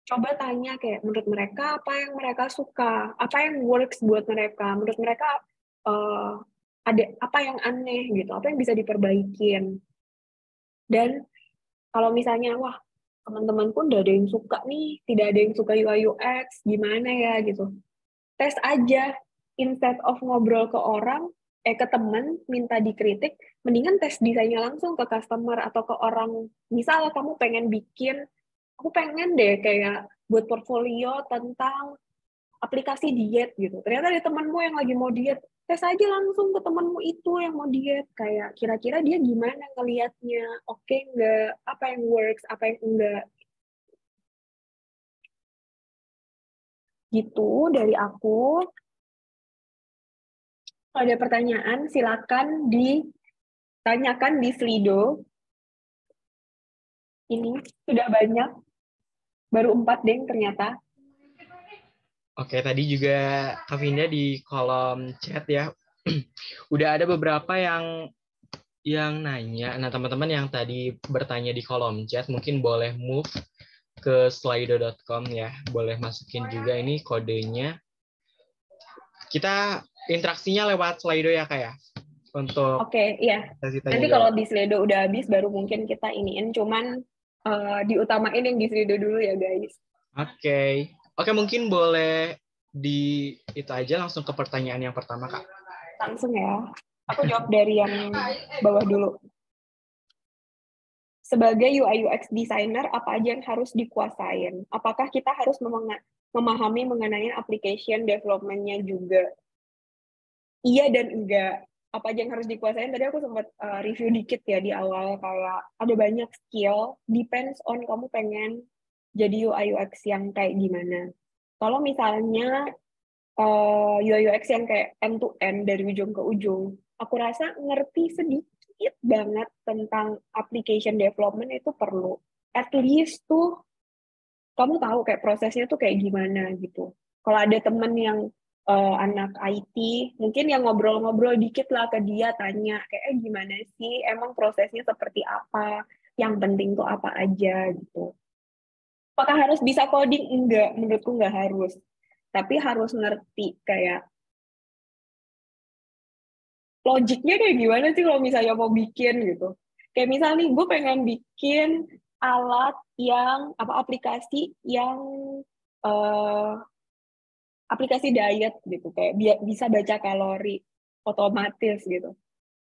coba tanya kayak menurut mereka apa yang mereka suka, apa yang works buat mereka, menurut mereka uh, ada apa yang aneh gitu, apa yang bisa diperbaikin. Dan kalau misalnya wah teman-temanku udah ada yang suka nih, tidak ada yang suka UI UX, gimana ya gitu. Tes aja, instead of ngobrol ke orang, ke teman minta dikritik, mendingan tes desainnya langsung ke customer atau ke orang. Misal kamu pengen bikin, aku pengen deh kayak buat portfolio tentang aplikasi diet gitu. Ternyata ada temanmu yang lagi mau diet, tes aja langsung ke temanmu itu yang mau diet. Kayak kira-kira dia gimana ngelihatnya, oke nggak, apa yang works, apa yang enggak. Gitu dari aku. Kalau ada pertanyaan, silakan ditanyakan di Slido. Ini sudah banyak, baru 4 deh ternyata. Oke, tadi juga Kak Vinda di kolom chat ya, udah ada beberapa yang nanya. Nah, teman-teman yang tadi bertanya di kolom chat, mungkin boleh move ke slido.com ya. Boleh masukin juga ini kodenya. Kita interaksinya lewat Slido ya, Kak ya? Untuk Oke, iya. sesi tanya Nanti kalau jawab. di Slido udah habis, baru mungkin kita iniin. Cuman diutamain yang di Slido dulu ya, guys. Oke. Oke, mungkin boleh di itu aja langsung ke pertanyaan yang pertama, Kak. Langsung ya. Aku jawab dari yang bawah dulu. Sebagai UI UX designer, apa aja yang harus dikuasain? Apakah kita harus memahami mengenai application development-nya juga? Iya dan enggak. Apa aja yang harus dikuasain? Tadi aku sempat review dikit ya di awal, kayak ada banyak skill, depends on kamu pengen jadi UI UX yang kayak gimana. Kalau misalnya UI UX yang kayak end to end dari ujung ke ujung, aku rasa ngerti sedikit banget tentang application development itu perlu. At least tuh kamu tahu kayak prosesnya tuh kayak gimana gitu. Kalau ada temen yang anak IT, mungkin yang ngobrol-ngobrol dikit lah ke dia, tanya kayak gimana sih, emang prosesnya seperti apa, yang penting tuh apa aja gitu. Apakah harus bisa coding? Enggak, menurutku enggak harus. Tapi harus ngerti kayak logiknya kayak gimana sih kalau misalnya mau bikin gitu. Kayak misalnya nih, gue pengen bikin alat yang, aplikasi yang eh, aplikasi diet gitu, kayak bisa baca kalori otomatis gitu.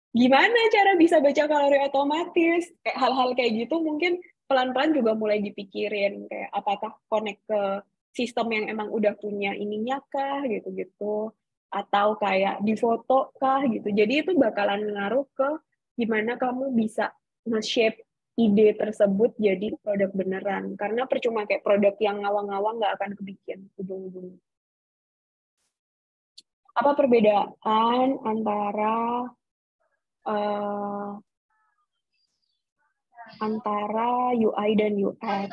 Gimana cara bisa baca kalori otomatis? Kayak hal-hal kayak gitu mungkin pelan-pelan juga mulai dipikirin, kayak apakah connect ke sistem yang emang udah punya ininya kah gitu-gitu, atau kayak di foto kah gitu. Jadi itu bakalan ngaruh ke gimana kamu bisa nge-shape ide tersebut jadi produk beneran. Karena percuma kayak produk yang ngawang-ngawang nggak akan kebikin ujung-ujungnya. Apa perbedaan antara uh, antara UI dan UX?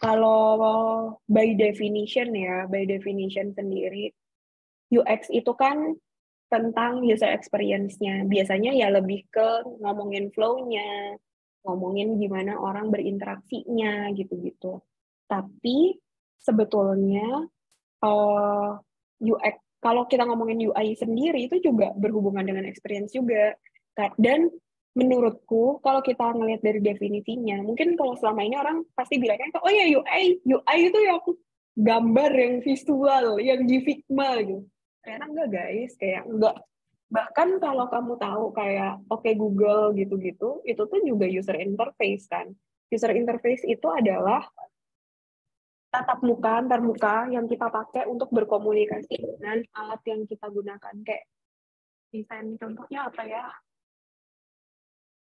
Kalau by definition ya, by definition sendiri, UX itu kan tentang user experience-nya. Biasanya ya lebih ke ngomongin flow-nya, ngomongin gimana orang berinteraksinya, gitu-gitu. Tapi sebetulnya UX, kalau kita ngomongin UI sendiri itu juga berhubungan dengan experience juga. Dan menurutku kalau kita ngelihat dari definisinya, mungkin kalau selama ini orang pasti bilangnya, oh ya UI itu ya gambar yang visual, yang di Figma gitu. Ternyata enggak guys, kayak enggak. Bahkan kalau kamu tahu kayak Google gitu-gitu, itu tuh juga user interface kan. User interface itu adalah tatap muka antar muka yang kita pakai untuk berkomunikasi dengan alat yang kita gunakan. Kayak desain contohnya apa ya?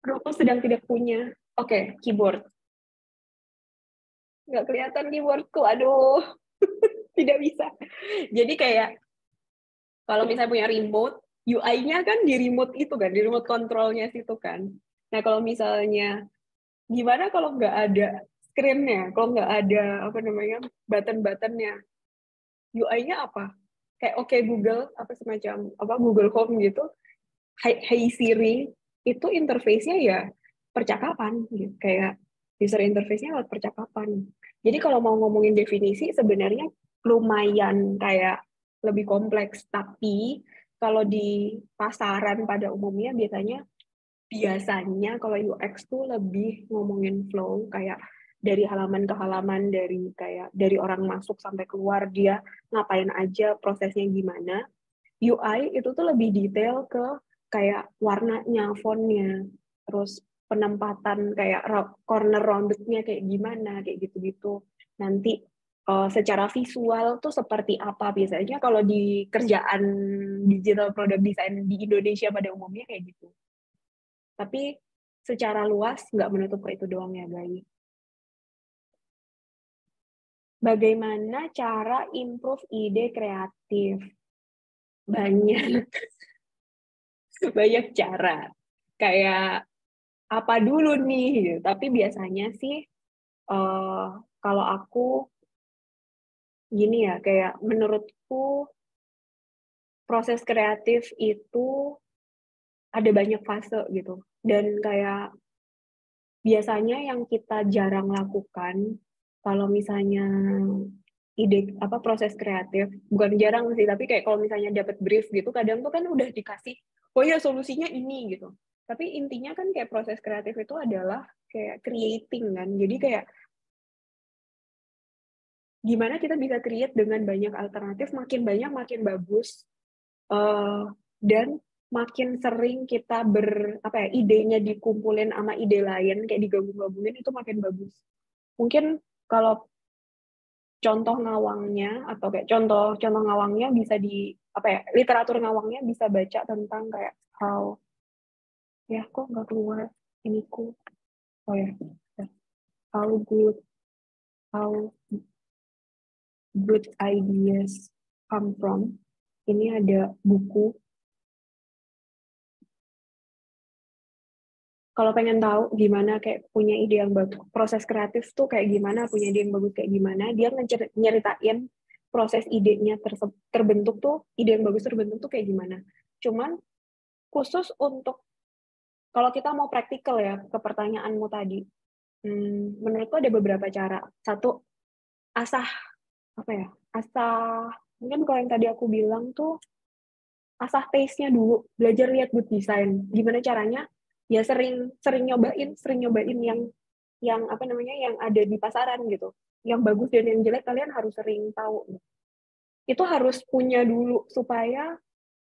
Aduh, aku sedang tidak punya. Oke, keyboard. Nggak kelihatan keyboardku, aduh. Tidak bisa. Jadi kayak, kalau misalnya punya remote, UI-nya kan di remote itu kan, di remote control-nya situ kan. Nah, kalau misalnya, gimana kalau nggak ada screen-nya, kalau nggak ada, apa namanya, button-buttonnya, UI-nya apa? Kayak Google, apa semacam, Google Home gitu, Hey Siri, itu interface-nya ya percakapan, gitu. Kayak user interface-nya lewat percakapan. Jadi kalau mau ngomongin definisi, sebenarnya lumayan kayak lebih kompleks, tapi kalau di pasaran pada umumnya biasanya kalau UX tuh lebih ngomongin flow, kayak dari halaman ke halaman, dari orang masuk sampai keluar, dia ngapain aja, prosesnya gimana. UI itu tuh lebih detail ke kayak warnanya, fontnya, terus penempatan kayak corner roundednya kayak gimana, kayak gitu-gitu. Nanti secara visual tuh seperti apa biasanya kalau di kerjaan digital product design di Indonesia pada umumnya kayak gitu. Tapi secara luas nggak menutup ke itu doang ya, guys. Bagaimana cara improve ide kreatif? Banyak, banyak cara. Kayak apa dulu nih, gitu. Tapi biasanya sih, kalau aku gini ya, kayak menurutku proses kreatif itu ada banyak fase gitu. Dan kayak biasanya yang kita jarang lakukan kalau misalnya proses kreatif, bukan jarang sih, tapi kayak kalau misalnya dapat brief gitu, kadang tuh kan udah dikasih, oh ya solusinya ini gitu. Tapi intinya kan kayak proses kreatif itu adalah kayak creating kan. Jadi kayak gimana kita bisa create dengan banyak alternatif, makin banyak makin bagus. Dan makin sering kita idenya dikumpulin sama ide lain, kayak digabung-gabungin, itu makin bagus. Mungkin kalau contoh ngawangnya, atau kayak contoh ngawangnya bisa literatur ngawangnya bisa baca tentang kayak kok nggak keluar iniku. Oh ya, how good how good ideas come from. Ini ada buku. Kalau pengen tahu gimana kayak punya ide yang bagus, proses kreatif tuh kayak gimana, punya ide yang bagus kayak gimana, dia nyeritain proses idenya terbentuk tuh, ide yang bagus terbentuk tuh kayak gimana. Cuman khusus untuk, kalau kita mau praktikal ya, ke pertanyaanmu tadi, Menurutku ada beberapa cara. Satu, asah mungkin kalau yang tadi aku bilang tuh asah taste-nya dulu, belajar lihat good design. Gimana caranya? Ya sering nyobain yang apa namanya, yang ada di pasaran gitu. Yang bagus dan yang jelek kalian harus sering tahu. Itu harus punya dulu supaya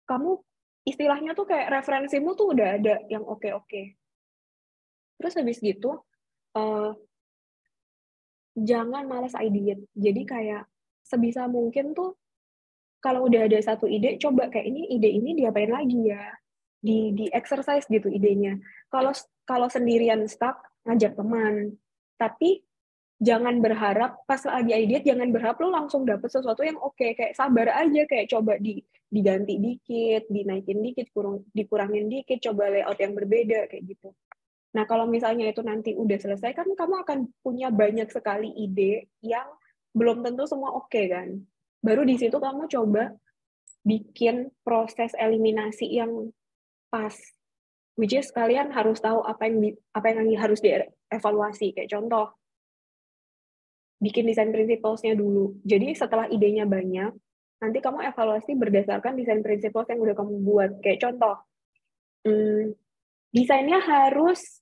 kamu istilahnya tuh kayak referensimu tuh udah ada yang oke-oke. Terus habis gitu, jangan malas ideate. Jadi kayak sebisa mungkin tuh kalau udah ada satu ide, coba kayak ide ini diapain lagi ya? Di exercise gitu idenya. Kalau sendirian stuck, ngajak teman. Tapi jangan berharap pas lagi ideate, jangan berharap lo langsung dapet sesuatu yang oke. Kayak sabar aja, kayak coba diganti dikit, dinaikin dikit, dikurangin dikit, coba layout yang berbeda kayak gitu. Nah, kalau misalnya itu nanti udah selesai, kan kamu akan punya banyak sekali ide yang belum tentu semua oke kan. Baru di situ kamu coba bikin proses eliminasi yang pas. Which is kalian harus tahu apa yang harus dievaluasi. Kayak contoh, bikin desain principles-nya dulu. Jadi setelah idenya banyak, nanti kamu evaluasi berdasarkan desain principles yang udah kamu buat. Kayak contoh, desainnya harus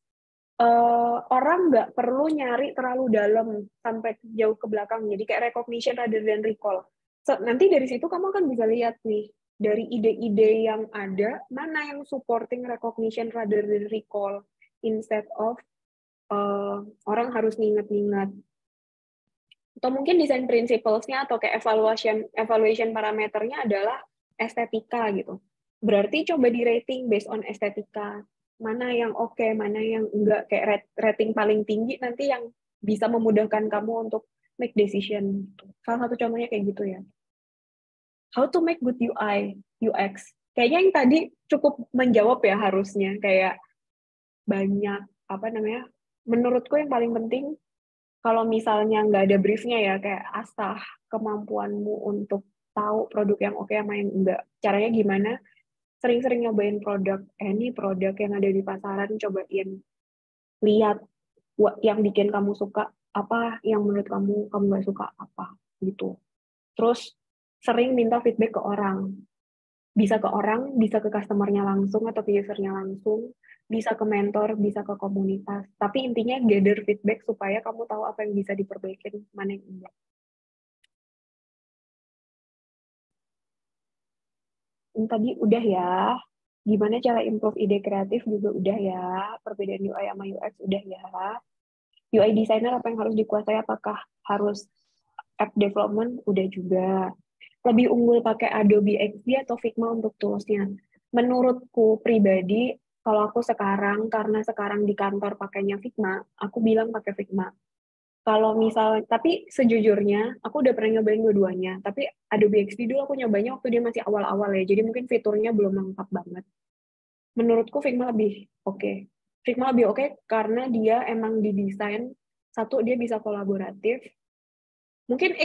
orang nggak perlu nyari terlalu dalam sampai jauh ke belakang. Jadi kayak recognition rather than recall. Nanti dari situ kamu akan bisa lihat nih, dari ide-ide yang ada, mana yang supporting recognition rather than recall, instead of orang harus nginget-nginget. Atau mungkin design principles-nya atau kayak evaluation parameternya adalah estetika gitu. Berarti coba di rating based on estetika. Mana yang oke, mana yang enggak, kayak rating paling tinggi nanti yang bisa memudahkan kamu untuk make decision. Salah satu contohnya kayak gitu ya. How to make good UI, UX. Kayaknya yang tadi cukup menjawab ya harusnya. Kayak banyak, menurutku yang paling penting, kalau misalnya nggak ada briefnya ya, kayak asah kemampuanmu untuk tahu produk yang oke sama yang enggak. Caranya gimana? Sering-sering nyobain ini produk yang ada di pasaran, cobain. Lihat yang bikin kamu suka apa, yang menurut kamu nggak suka apa, gitu. Terus sering minta feedback ke orang. Bisa ke orang, bisa ke customer-nya langsung atau ke user-nya langsung, bisa ke mentor, bisa ke komunitas. Tapi intinya gather feedback supaya kamu tahu apa yang bisa diperbaiki, mana yang enggak. Tadi udah ya, gimana cara improve ide kreatif juga udah ya, perbedaan UI sama UX udah ya. UI designer apa yang harus dikuasai, apakah harus app development, udah juga. Lebih unggul pakai Adobe XD atau Figma untuk toolsnya? Menurutku pribadi, kalau aku sekarang, karena sekarang di kantor pakainya Figma, aku bilang pakai Figma. Kalau misalnya, tapi sejujurnya, aku udah pernah nyobain dua-duanya. Tapi Adobe XD dulu aku nyobanya waktu dia masih awal-awal ya, jadi mungkin fiturnya belum lengkap banget. Menurutku Figma lebih oke. Figma lebih oke karena dia emang didesain, satu, dia bisa kolaboratif. Mungkin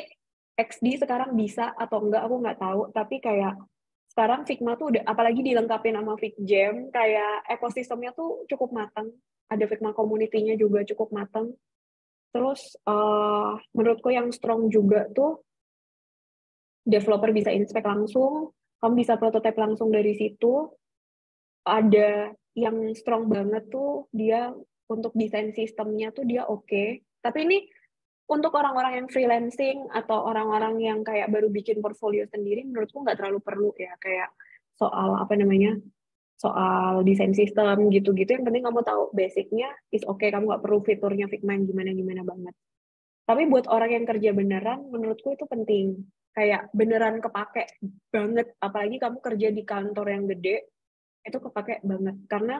XD sekarang bisa atau enggak, aku nggak tahu. Tapi kayak sekarang Figma tuh udah, apalagi dilengkapin sama FigJam, kayak ekosistemnya tuh cukup matang. Ada Figma community-nya juga cukup matang. Terus menurutku yang strong juga tuh developer bisa inspect langsung, kamu bisa prototype langsung dari situ. Ada yang strong banget tuh dia untuk desain sistemnya tuh dia oke. Tapi ini untuk orang-orang yang freelancing atau orang-orang yang kayak baru bikin portfolio sendiri, menurutku nggak terlalu perlu ya, kayak soal soal desain sistem gitu-gitu. Yang penting kamu tahu basicnya is oke, kamu nggak perlu fiturnya Figma yang gimana-gimana banget. Tapi buat orang yang kerja beneran, menurutku itu penting. Kayak beneran kepake banget, apalagi kamu kerja di kantor yang gede, itu kepake banget. Karena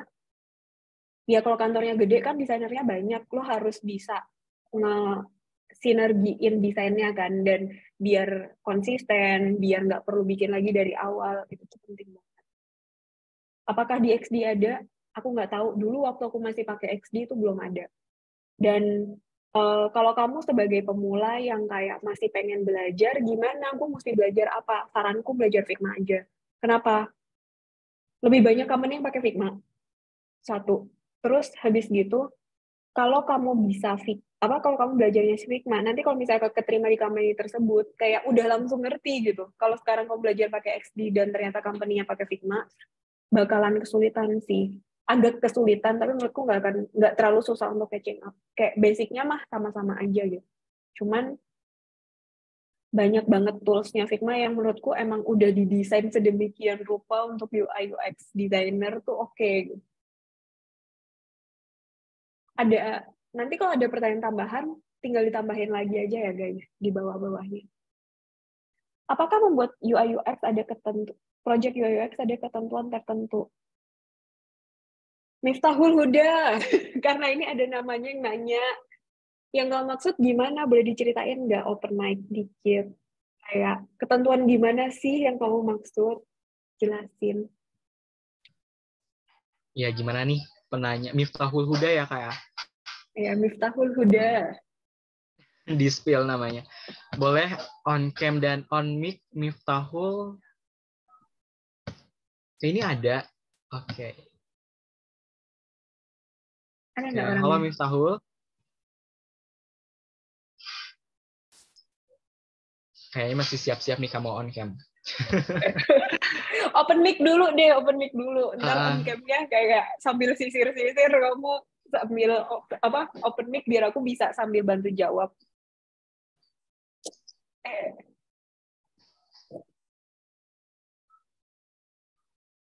ya kalau kantornya gede kan desainernya banyak, lo harus bisa sinergiin desainnya kan, dan biar konsisten, biar nggak perlu bikin lagi dari awal, itu tuh penting banget. Apakah di XD ada? Aku nggak tahu. Dulu waktu aku masih pakai XD itu belum ada. Dan kalau kamu sebagai pemula yang kayak masih pengen belajar, gimana? Aku mesti belajar apa? Saranku belajar Figma aja. Kenapa? Lebih banyak company yang pakai Figma. Satu. Terus habis gitu, kalau kamu bisa kalau kamu belajarnya Figma, nanti kalau misalnya keterima di company tersebut, kayak udah langsung ngerti gitu. Kalau sekarang kamu belajar pakai XD dan ternyata company-nya pakai Figma, bakalan kesulitan sih. Agak kesulitan, tapi menurutku nggak terlalu susah untuk catching up. Kayak basicnya mah sama-sama aja gitu. Cuman banyak banget tools-nya Figma yang menurutku emang udah didesain sedemikian rupa untuk UI UX designer tuh oke. Gitu. Nanti kalau ada pertanyaan tambahan, tinggal ditambahin lagi aja ya guys di bawah-bawahnya. Apakah membuat UI UX project UI UX ada ketentuan tertentu? Miftahul Huda, karena ini ada namanya yang nanya. Yang nggak maksud gimana? Boleh diceritain nggak open mic dikit? Kayak ketentuan gimana sih yang kamu maksud? Jelasin. Ya gimana nih penanya? Miftahul Huda ya kayak? Ya, Miftahul Huda. Di spill namanya. Boleh on cam dan on mic Miftahul. Ini ada. Oke. Ada Oke. nggak Halo orangnya? Miftahul. Kayaknya masih siap-siap nih kamu on cam. Open mic dulu deh, open mic dulu. Ntar on cam-nya kayak sambil sisir-sisir kamu sambil open mic biar aku bisa sambil bantu jawab.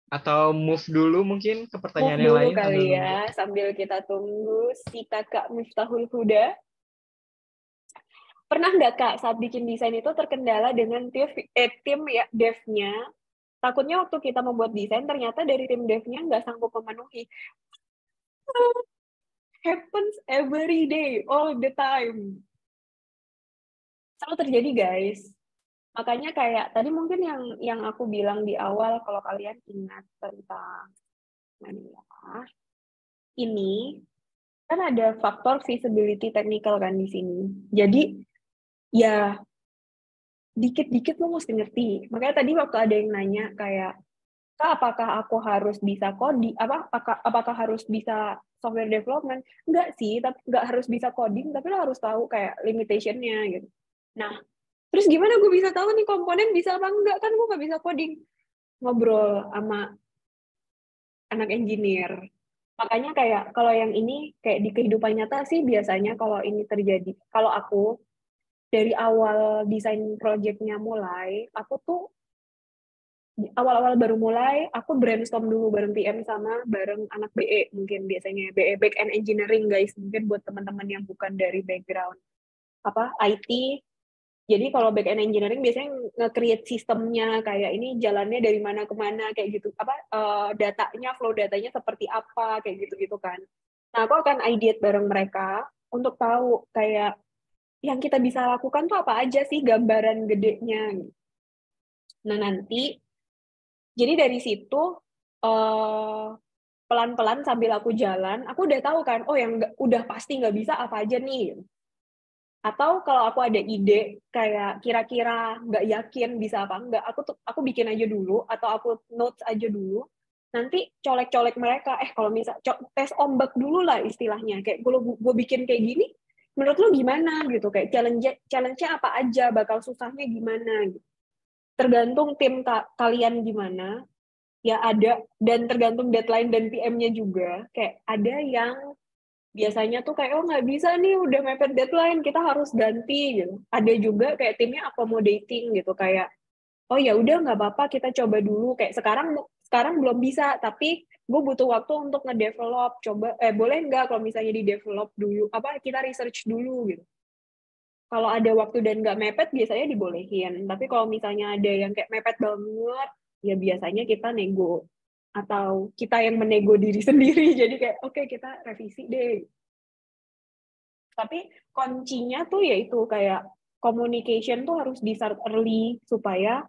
Atau move dulu mungkin ke pertanyaan Move yang dulu lain kali sambil ya, nunggu. sambil kita tunggu si kakak Miftahul Huda. Pernah nggak Kak saat bikin desain itu terkendala dengan tim ya dev-nya? Takutnya waktu kita membuat desain ternyata dari tim dev-nya nggak sanggup memenuhi. Happens every day, all the time. Selalu terjadi guys. Makanya kayak tadi mungkin yang aku bilang di awal, kalau kalian ingat tentang ini kan ada faktor feasibility technical kan di sini. Jadi ya dikit-dikit lo mesti ngerti. Makanya tadi waktu ada yang nanya kayak, Kak, apakah aku harus bisa coding? Apakah harus bisa software development? Enggak sih, tapi nggak harus bisa coding, tapi lo harus tahu kayak limitation-nya gitu. Nah, terus gimana gue bisa tahu nih komponen bisa apa enggak? Kan gue nggak bisa coding. Ngobrol sama anak engineer. Makanya kayak kalau yang ini kayak di kehidupan nyata sih biasanya kalau ini terjadi. Kalau aku dari awal desain project-nya mulai, aku tuh awal-awal baru mulai, aku brainstorm dulu bareng PM sama bareng anak BE, mungkin biasanya BE back end engineering guys, mungkin buat teman-teman yang bukan dari background IT. Jadi kalau back end engineering biasanya nge-create sistemnya kayak ini jalannya dari mana ke mana kayak gitu, datanya, flow datanya seperti apa kayak gitu-gitu kan. Nah, aku akan ideate bareng mereka untuk tahu kayak yang kita bisa lakukan tuh apa aja sih gambaran gedenya. Nah, nanti jadi dari situ pelan-pelan sambil aku jalan, aku udah tahu kan, oh yang udah pasti nggak bisa apa aja nih. Atau kalau aku ada ide kayak kira-kira nggak yakin bisa apa enggak, aku bikin aja dulu atau aku notes aja dulu. Nanti colek-colek mereka, kalau misal tes ombak dulu lah istilahnya. Kayak gue bikin kayak gini, menurut lo gimana gitu? Kayak challenge-nya apa aja, bakal susahnya gimana gitu. Tergantung tim kalian gimana, ya ada, dan tergantung deadline dan PM-nya juga. Kayak ada yang biasanya tuh kayak, oh nggak bisa nih, udah mepet deadline, kita harus ganti gitu. Ada juga kayak timnya accommodating gitu, kayak, oh ya udah nggak apa-apa, kita coba dulu. Kayak sekarang belum bisa, tapi gue butuh waktu untuk ngedevelop. Coba, boleh nggak kalau misalnya di develop dulu, kita research dulu gitu. Kalau ada waktu dan nggak mepet, biasanya dibolehin. Tapi kalau misalnya ada yang kayak mepet banget, ya biasanya kita nego. Atau kita yang menego diri sendiri. Jadi kayak, oke, kita revisi deh. Tapi kuncinya tuh yaitu kayak communication tuh harus di start early supaya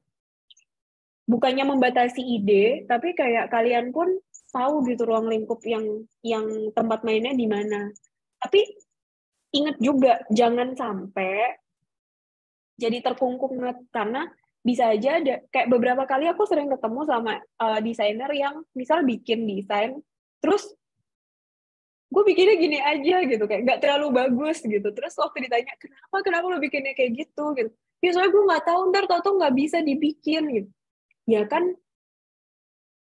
bukannya membatasi ide, tapi kayak kalian pun tahu gitu ruang lingkup yang tempat mainnya di mana. Tapi ingat juga jangan sampai jadi terkungkung karena bisa aja ada kayak beberapa kali aku sering ketemu sama desainer yang misal bikin desain terus gue bikinnya gini aja gitu, kayak nggak terlalu bagus gitu. Terus waktu ditanya kenapa lo bikinnya kayak gitu gitu, ya soalnya gue nggak tahu, ntar tau nggak bisa dibikin gitu. Ya kan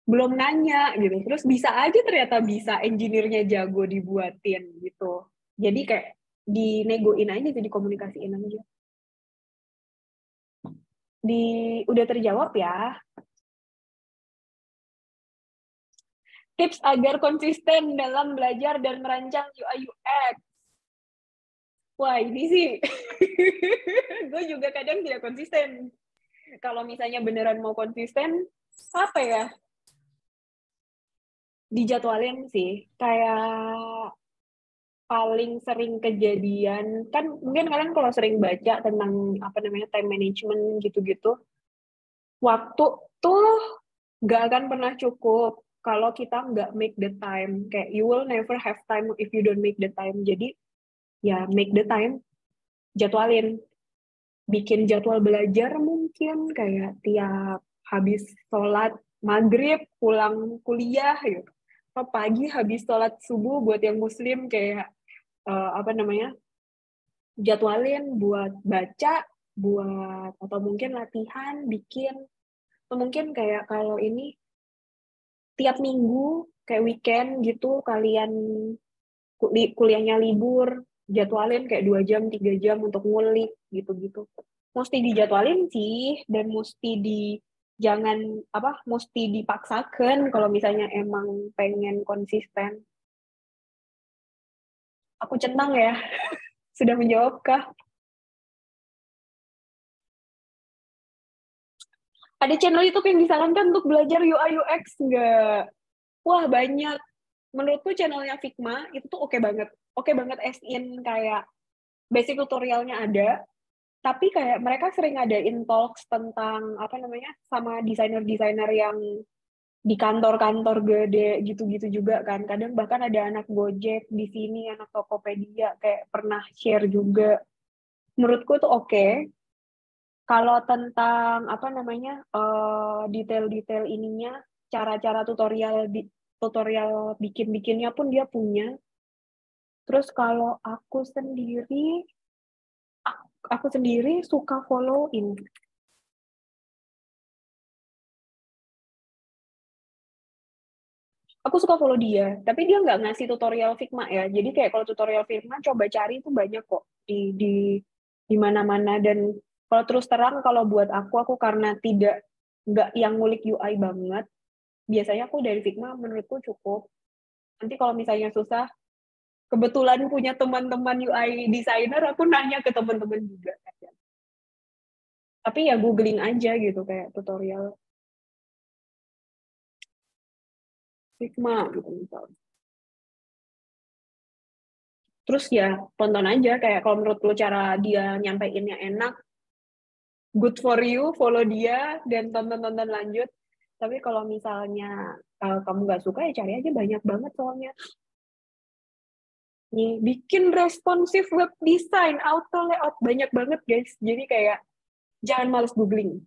belum nanya gitu, terus bisa aja ternyata bisa, engineer-nya jago dibuatin gitu. Jadi kayak dinegoin aja, jadi komunikasiin aja. Udah terjawab ya. Tips agar konsisten dalam belajar dan merancang UI UX. Wah, ini sih gue juga kadang tidak konsisten. Kalau misalnya beneran mau konsisten, apa ya? Dijadwalin sih. Kayak paling sering kejadian, kan mungkin kalian kalau sering baca tentang apa namanya time management gitu-gitu, waktu tuh nggak akan pernah cukup kalau kita nggak make the time. Kayak you will never have time if you don't make the time. Jadi ya make the time, jadwalin. Bikin jadwal belajar mungkin kayak tiap habis sholat maghrib pulang kuliah gitu. Atau pagi habis sholat subuh buat yang muslim kayak apa namanya, jadwalin buat baca, buat atau mungkin latihan, bikin. Atau mungkin kayak kalau ini tiap minggu kayak weekend gitu kalian kuliahnya libur, jadwalin kayak 2 jam 3 jam untuk ngulik gitu-gitu. Mesti dijadwalin sih, dan jangan apa, mesti dipaksakan kalau misalnya emang pengen konsisten. Aku centang ya. Sudah menjawabkah? Ada channel YouTube yang disarankan untuk belajar UI UX nggak? Wah, banyak. Menurutku channelnya Figma itu tuh oke banget. Oke banget as in kayak basic tutorialnya ada, tapi kayak mereka sering ngadain talks tentang apa namanya sama desainer-desainer yang di kantor-kantor gede gitu-gitu juga kan. Kadang bahkan ada anak Gojek di sini, anak Tokopedia kayak pernah share juga. Menurutku tuh oke. Kalau tentang apa namanya detail-detail ininya, cara-cara tutorial bikin-bikinnya pun dia punya. Terus kalau aku sendiri suka follow-in. Aku suka follow dia, tapi dia nggak ngasih tutorial Figma ya. Jadi kayak kalau tutorial Figma coba cari itu banyak kok di mana-mana. Dan kalau terus terang kalau buat aku karena nggak yang ngulik UI banget, biasanya aku dari Figma menurutku cukup. Nanti kalau misalnya susah, kebetulan punya teman-teman UI designer, aku nanya ke teman-teman juga. Tapi ya googling aja gitu kayak tutorial Figma gitu misalnya. Terus ya tonton aja, kayak kalau menurut lo cara dia nyampeinnya enak, good for you, follow dia dan tonton lanjut. Tapi kalau misalnya kamu nggak suka ya cari aja, banyak banget soalnya. Nih, bikin responsive web design, auto layout, banyak banget guys. Jadi kayak jangan males googling.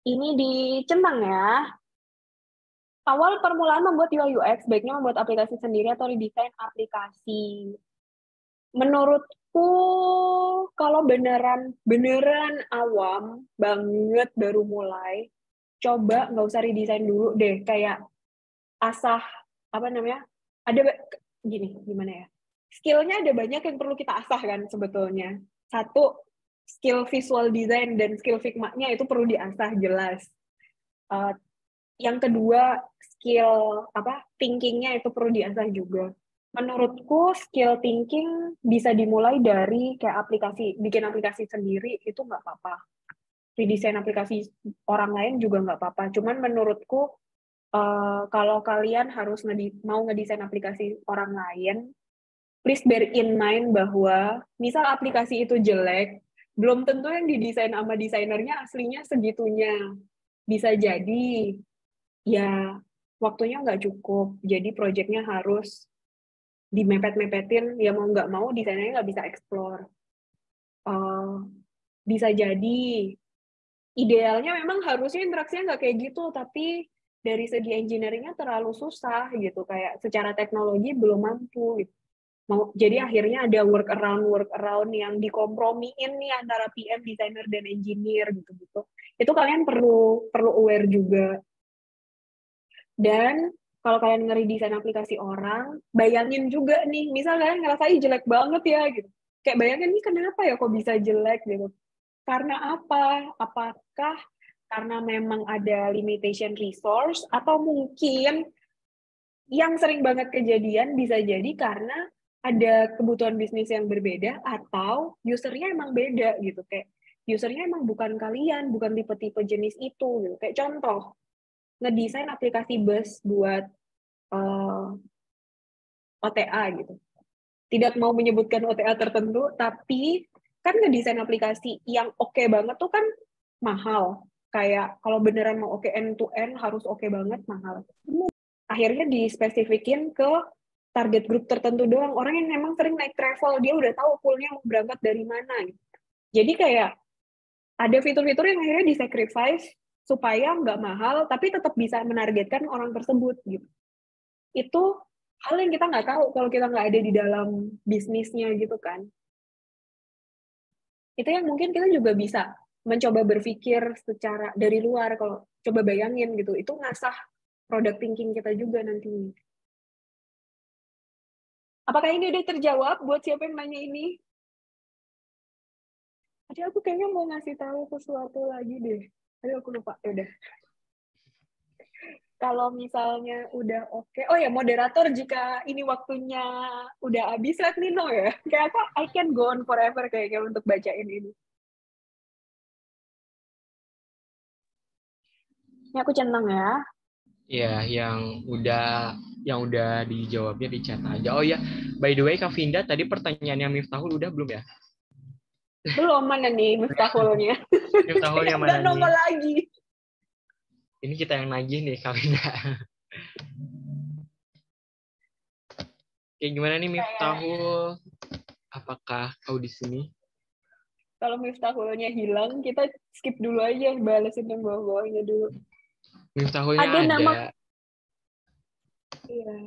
Ini dicentang ya. Awal permulaan membuat UI UX, baiknya membuat aplikasi sendiri atau redesign aplikasi. Menurutku, kalau beneran awam banget baru mulai, coba nggak usah redesign dulu deh. Kayak asah, apa namanya, gimana ya, skillnya ada banyak yang perlu kita asah kan sebetulnya. Satu, skill visual design dan skill Figma-nya itu perlu diasah jelas. Yang kedua, skill thinking-nya itu perlu diasah juga. Menurutku skill thinking bisa dimulai dari kayak bikin aplikasi sendiri itu nggak apa-apa. Redesign aplikasi orang lain juga nggak apa-apa. Cuman menurutku kalau kalian mau ngedesain aplikasi orang lain, please bear in mind bahwa misal aplikasi itu jelek, belum tentu yang didesain sama desainernya aslinya segitunya. Bisa jadi ya waktunya nggak cukup, jadi proyeknya harus dimepet-mepetin, ya mau nggak mau desainernya nggak bisa explore. Bisa jadi idealnya memang harusnya interaksinya nggak kayak gitu, tapi dari segi engineering-nya terlalu susah gitu, kayak secara teknologi belum mampu gitu. Jadi akhirnya ada workaround yang dikompromiin nih antara PM, designer, dan engineer gitu. Itu kalian perlu aware juga. Dan kalau kalian ngeredesain aplikasi orang, bayangin juga nih, misal kalian ngerasain jelek banget ya gitu. Kayak bayangin nih kenapa ya kok bisa jelek gitu. Karena apa? Apakah karena memang ada limitation resource, atau mungkin yang sering banget kejadian bisa jadi karena ada kebutuhan bisnis yang berbeda, atau usernya emang beda gitu. Kayak usernya emang bukan kalian, bukan tipe-tipe jenis itu gitu. Kayak contoh, ngedesain aplikasi bus buat OTA gitu. Tidak mau menyebutkan OTA tertentu, tapi kan ngedesain aplikasi yang oke banget tuh kan mahal. Kayak kalau beneran mau oke end to end harus oke banget, mahal. Akhirnya dispesifikin ke target grup tertentu doang. Orang yang memang sering naik travel, dia udah tahu poolnya mau berangkat dari mana. Gitu. Jadi kayak ada fitur-fitur yang akhirnya disacrifice supaya nggak mahal, tapi tetap bisa menargetkan orang tersebut. Gitu. Itu hal yang kita nggak tahu kalau kita nggak ada di dalam bisnisnya gitu kan. Itu yang mungkin kita juga bisa mencoba berpikir secara dari luar. Kalau coba bayangin gitu, itu ngasah product thinking kita juga nantinya. Apakah ini udah terjawab buat siapa yang nanya ini? Tadi aku kayaknya mau ngasih tahu sesuatu lagi deh. Tadi aku lupa. Ya udah. Kalau misalnya udah oke. Oh ya, moderator, jika ini waktunya udah habis, let me know ya. Kayak aku, I can go on forever kayaknya untuk bacain ini. Ini aku centang ya. Ya, yang udah dijawabnya di chat aja. Oh ya, by the way Kak Vinda, tadi pertanyaannya Miftahul udah belum ya? Belum, mana nih Miftahulnya? Miftahul yang Nggak mana nongol nih? lagi. Ini kita yang nagih nih Kak Vinda. Kayak gimana nih Miftahul? Apakah kau di sini? Kalau Miftahulnya hilang, kita skip dulu aja, balesin yang bawah-bawahnya dulu. Miftahulnya Ada nama. ada. Iya.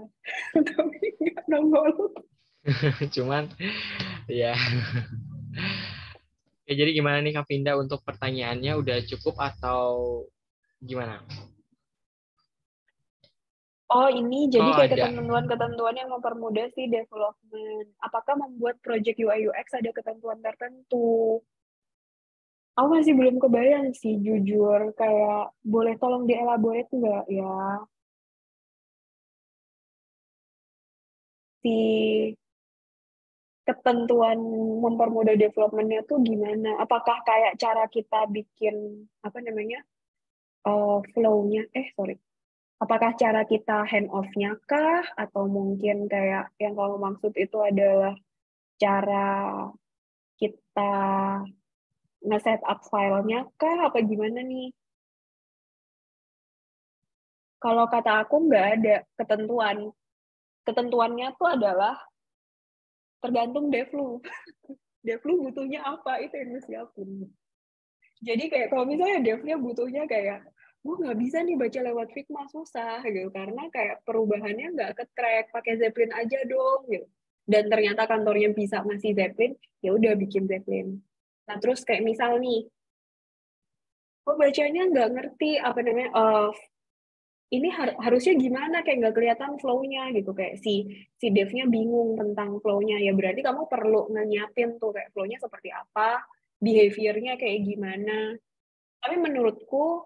Tapi nggak nongol. Cuman ya. Ya, jadi gimana nih Kak Vinda untuk pertanyaannya udah cukup atau gimana? Oh, ini jadi Oh, kayak ada. ketentuan-ketentuan yang mempermudah si development. Apakah membuat project UI UX ada ketentuan tertentu? Aku masih belum kebayang sih, jujur. Kayak, boleh tolong dielaborate nggak ya? Si ketentuan mempermudah development-nya tuh gimana? Apakah kayak cara kita bikin, apa namanya, flow-nya? Sorry. Apakah cara kita hand off-nya kah? Atau mungkin kayak yang kamu maksud itu adalah cara kita nge-set up file-nya kah? Apa gimana nih? Kalau kata aku nggak ada ketentuan. Ketentuannya tuh adalah tergantung devlu. Devlu butuhnya apa, itu yang disiapin. Jadi kayak kalau misalnya devnya butuhnya kayak, gue nggak bisa nih baca lewat Figma, susah gitu. Karena kayak perubahannya nggak ke-track, pakai Zeppelin aja dong gitu. Dan ternyata kantornya bisa ngasih Zeppelin, ya udah bikin Zeppelin. Nah terus kayak misal nih, gue bacanya nggak ngerti apa namanya, ini harusnya gimana, kayak nggak kelihatan flow-nya gitu, kayak si devnya bingung tentang flow-nya, ya berarti kamu perlu nyiapin tuh kayak flow-nya seperti apa, behavior-nya kayak gimana. Tapi menurutku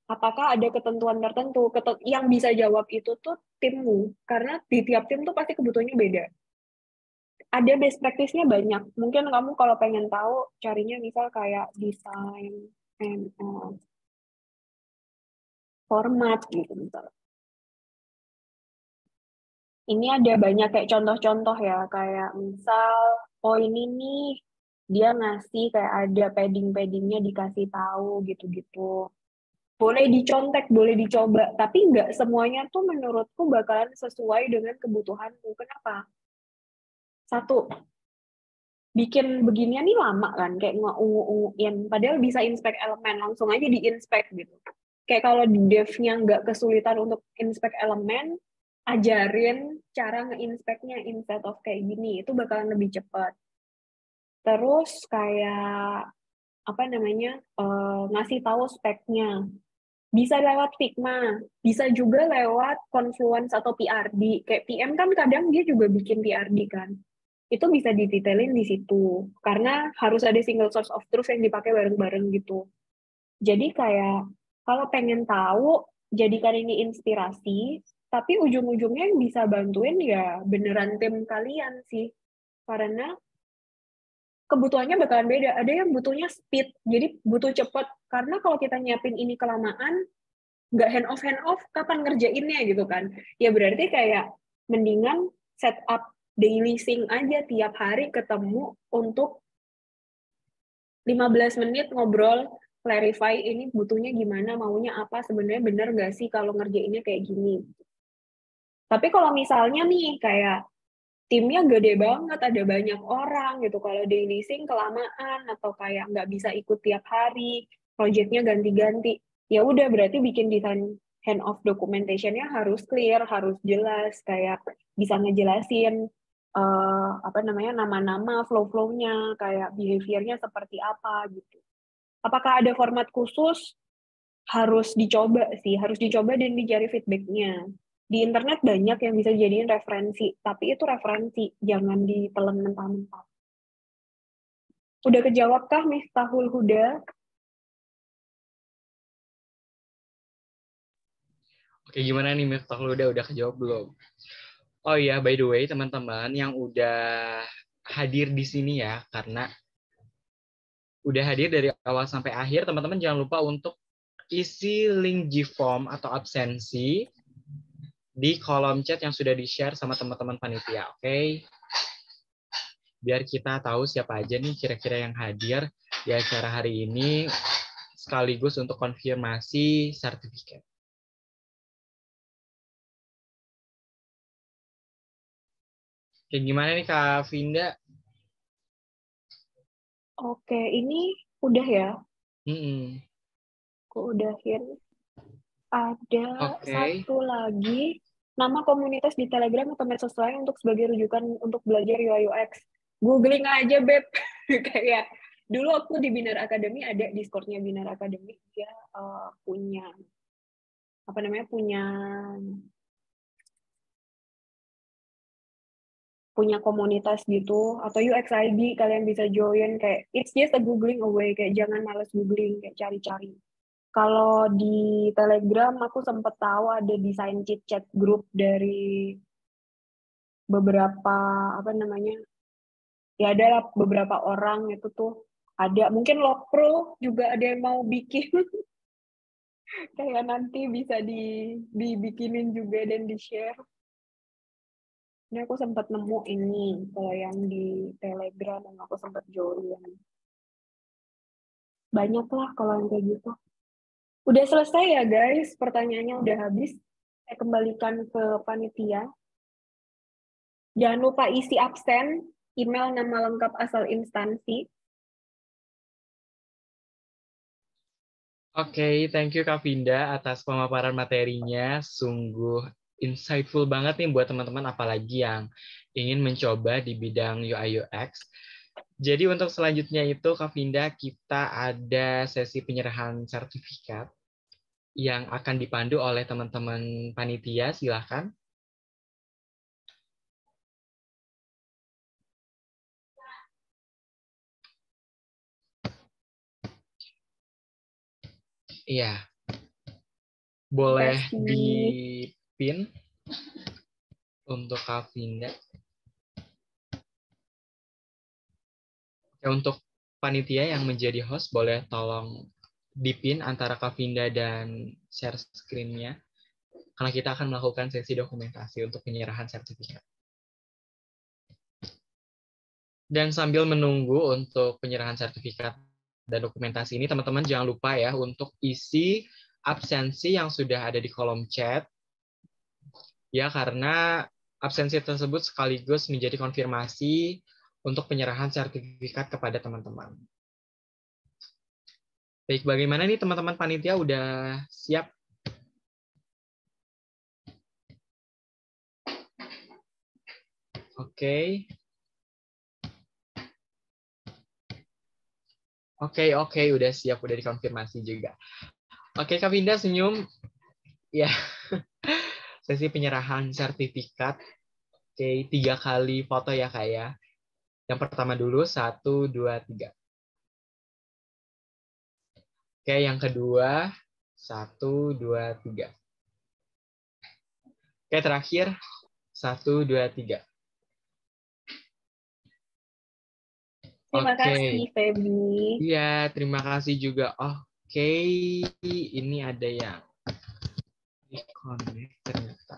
apakah ada ketentuan tertentu yang bisa jawab itu tuh timmu, karena di tiap tim tuh pasti kebutuhannya beda. Ada best practice-nya banyak. Mungkin kamu kalau pengen tahu carinya misal kayak design and format gitu misal. Ini ada banyak kayak contoh-contoh ya, kayak misal, oh ini nih, dia ngasih kayak ada padding-paddingnya dikasih tahu gitu-gitu. Boleh dicontek, boleh dicoba, tapi nggak semuanya tuh menurutku bakalan sesuai dengan kebutuhanmu. Kenapa? Satu, bikin beginian nih lama kan, kayak ngeungu-unguin, padahal bisa inspect elemen, langsung aja di-inspect gitu. Kayak kalau devnya nggak kesulitan untuk inspect elemen, ajarin cara nge-inspectnya instead of kayak gini, itu bakalan lebih cepat. Terus kayak apa namanya, ngasih tahu speknya. Bisa lewat Figma, bisa juga lewat Confluence atau PRD. Kayak PM kan kadang dia juga bikin PRD kan. Itu bisa didetailin di situ. Karena harus ada single source of truth yang dipakai bareng-bareng gitu. Jadi kayak kalau pengen tahu, jadikan ini inspirasi, tapi ujung-ujungnya yang bisa bantuin ya beneran tim kalian sih. Karena kebutuhannya bakalan beda. Ada yang butuhnya speed, jadi butuh cepat. Karena kalau kita nyiapin ini kelamaan, nggak hand off, kapan ngerjainnya gitu kan. Ya berarti kayak mendingan setup daily sync aja tiap hari ketemu untuk 15 menit ngobrol, clarify ini butuhnya gimana, maunya apa, sebenarnya bener nggak sih kalau ngerjainnya kayak gini. Tapi kalau misalnya nih kayak timnya gede banget, ada banyak orang gitu, kalau daily sync kelamaan atau kayak nggak bisa ikut tiap hari, projectnya ganti-ganti, ya udah berarti bikin desain hand off documentation-nya harus clear, harus jelas, kayak bisa ngejelasin apa namanya nama-nama, flow-flow-nya, kayak behavior-nya seperti apa gitu. Apakah ada format khusus? Harus dicoba sih, harus dicoba dan dicari feedback-nya. Di internet banyak yang bisa jadiin referensi, tapi itu referensi, jangan ditelan mentah-mentah. Udah kejawab kah, Miftahul Huda? Oke, gimana nih Miftahul udah kejawab belum? Oh iya, by the way teman-teman yang udah hadir di sini ya, karena udah hadir dari awal sampai akhir, teman-teman jangan lupa untuk isi link Gform atau absensi di kolom chat yang sudah di-share sama teman-teman panitia, oke? Biar kita tahu siapa aja nih kira-kira yang hadir di acara hari ini, sekaligus untuk konfirmasi sertifikat. Oke, gimana nih Kak Vinda? Oke, ini udah ya? Aku udahin. Ada Oke. satu lagi, nama komunitas di Telegram atau medsos lain untuk sebagai rujukan untuk belajar UI UX. Googling aja, Beb. Kayak dulu aku di Binar Academy ada Discord-nya Binar Academy, dia punya apa namanya, punya komunitas gitu, atau UXID kalian bisa join, kayak it's just a googling away, kayak jangan males googling, kayak cari-cari. Kalau di Telegram aku sempat tahu ada desain chit chat group dari beberapa apa namanya, ya ada beberapa orang itu tuh ada, mungkin Lokpro juga ada yang mau bikin. Kayak nanti bisa dibikinin juga dan di-share. Ini aku sempat nemu ini, kalau yang di Telegram yang aku sempat join. Banyak lah kalau yang kayak gitu. Udah selesai ya guys, pertanyaannya udah habis. Saya kembalikan ke panitia. Jangan lupa isi absen, email, nama lengkap, asal instansi. Oke, thank you Kak Vinda atas pemaparan materinya. Sungguh insightful banget nih buat teman-teman, apalagi yang ingin mencoba di bidang UI UX. Jadi untuk selanjutnya itu Kak Vinda, kita ada sesi penyerahan sertifikat yang akan dipandu oleh teman-teman panitia. Silahkan. Iya, boleh di-pin untuk Kak Vinda. Untuk panitia yang menjadi host, boleh tolong di-pin antara Kak Vinda dan share screen-nya, karena kita akan melakukan sesi dokumentasi untuk penyerahan sertifikat. Dan sambil menunggu untuk penyerahan sertifikat dan dokumentasi ini, teman-teman jangan lupa ya untuk isi absensi yang sudah ada di kolom chat, ya, karena absensi tersebut sekaligus menjadi konfirmasi untuk penyerahan sertifikat kepada teman-teman. Baik, bagaimana nih teman-teman panitia udah siap? Oke. Oke, udah siap, udah dikonfirmasi juga. Oke, Kak Vinda senyum. Ya, sesi penyerahan sertifikat. Oke, 3 kali foto ya, Kak ya. Yang pertama dulu, 1, 2, 3. Oke, yang kedua, 1, 2, 3. Oke, terakhir, 1, 2, 3. Terima Oke. kasih, Feby. Iya, terima kasih juga. Oke, ini ada yang di-connect ternyata.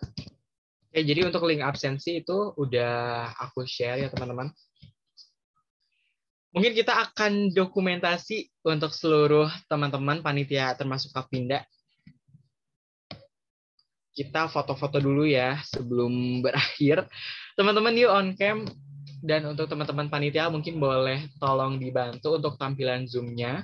Oke, jadi untuk link absensi itu udah aku share ya, teman-teman. Mungkin kita akan dokumentasi untuk seluruh teman-teman panitia termasuk Kak Vinda. Kita foto-foto dulu ya sebelum berakhir. Teman-teman yuk on cam, dan untuk teman-teman panitia mungkin boleh tolong dibantu untuk tampilan Zoom-nya.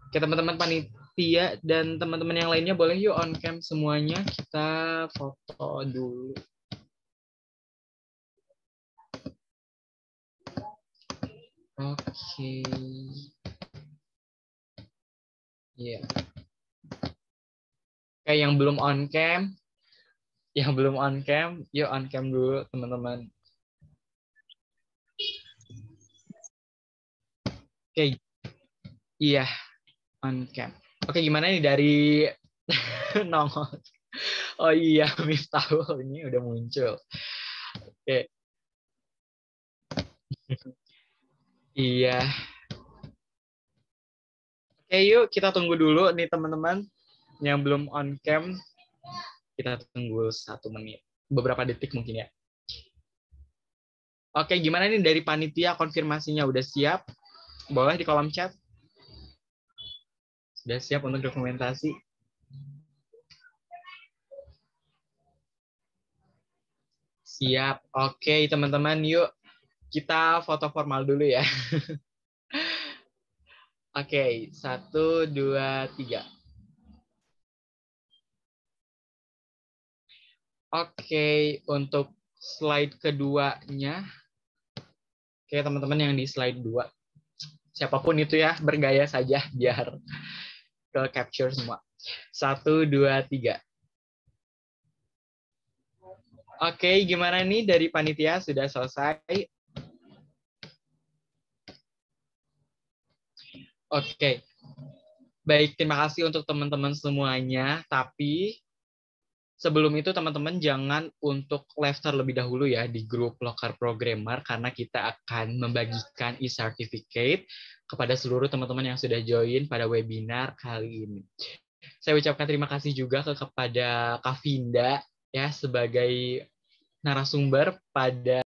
Oke, teman-teman panitia dan teman-teman yang lainnya boleh yuk on cam semuanya, kita foto dulu. Oke. Iya. Oke, yang belum on cam, yuk on cam dulu teman-teman. Oke, iya, on cam. Oke, gimana nih dari nongol? Oh iya, Miftahul ini udah muncul. Oke. Iya. Oke, yuk kita tunggu dulu nih teman-teman yang belum on cam. Kita tunggu 1 menit, beberapa detik mungkin ya. Oke, gimana nih dari panitia, konfirmasinya udah siap? Boleh di kolom chat. Sudah siap untuk dokumentasi? Siap. Oke, teman-teman, yuk kita foto formal dulu ya. Oke, 1, 2, 3. Oke, untuk slide keduanya. Oke, teman-teman yang di slide 2. Siapapun itu ya, bergaya saja biar ke capture semua. 1, 2, 3. Oke, gimana nih dari panitia sudah selesai? Oke. Baik, terima kasih untuk teman-teman semuanya. Tapi sebelum itu teman-teman jangan untuk live terlebih dahulu ya di grup Loker Programmer, karena kita akan membagikan e-certificate kepada seluruh teman-teman yang sudah join pada webinar kali ini. Saya ucapkan terima kasih juga kepada Kak Vinda ya sebagai narasumber pada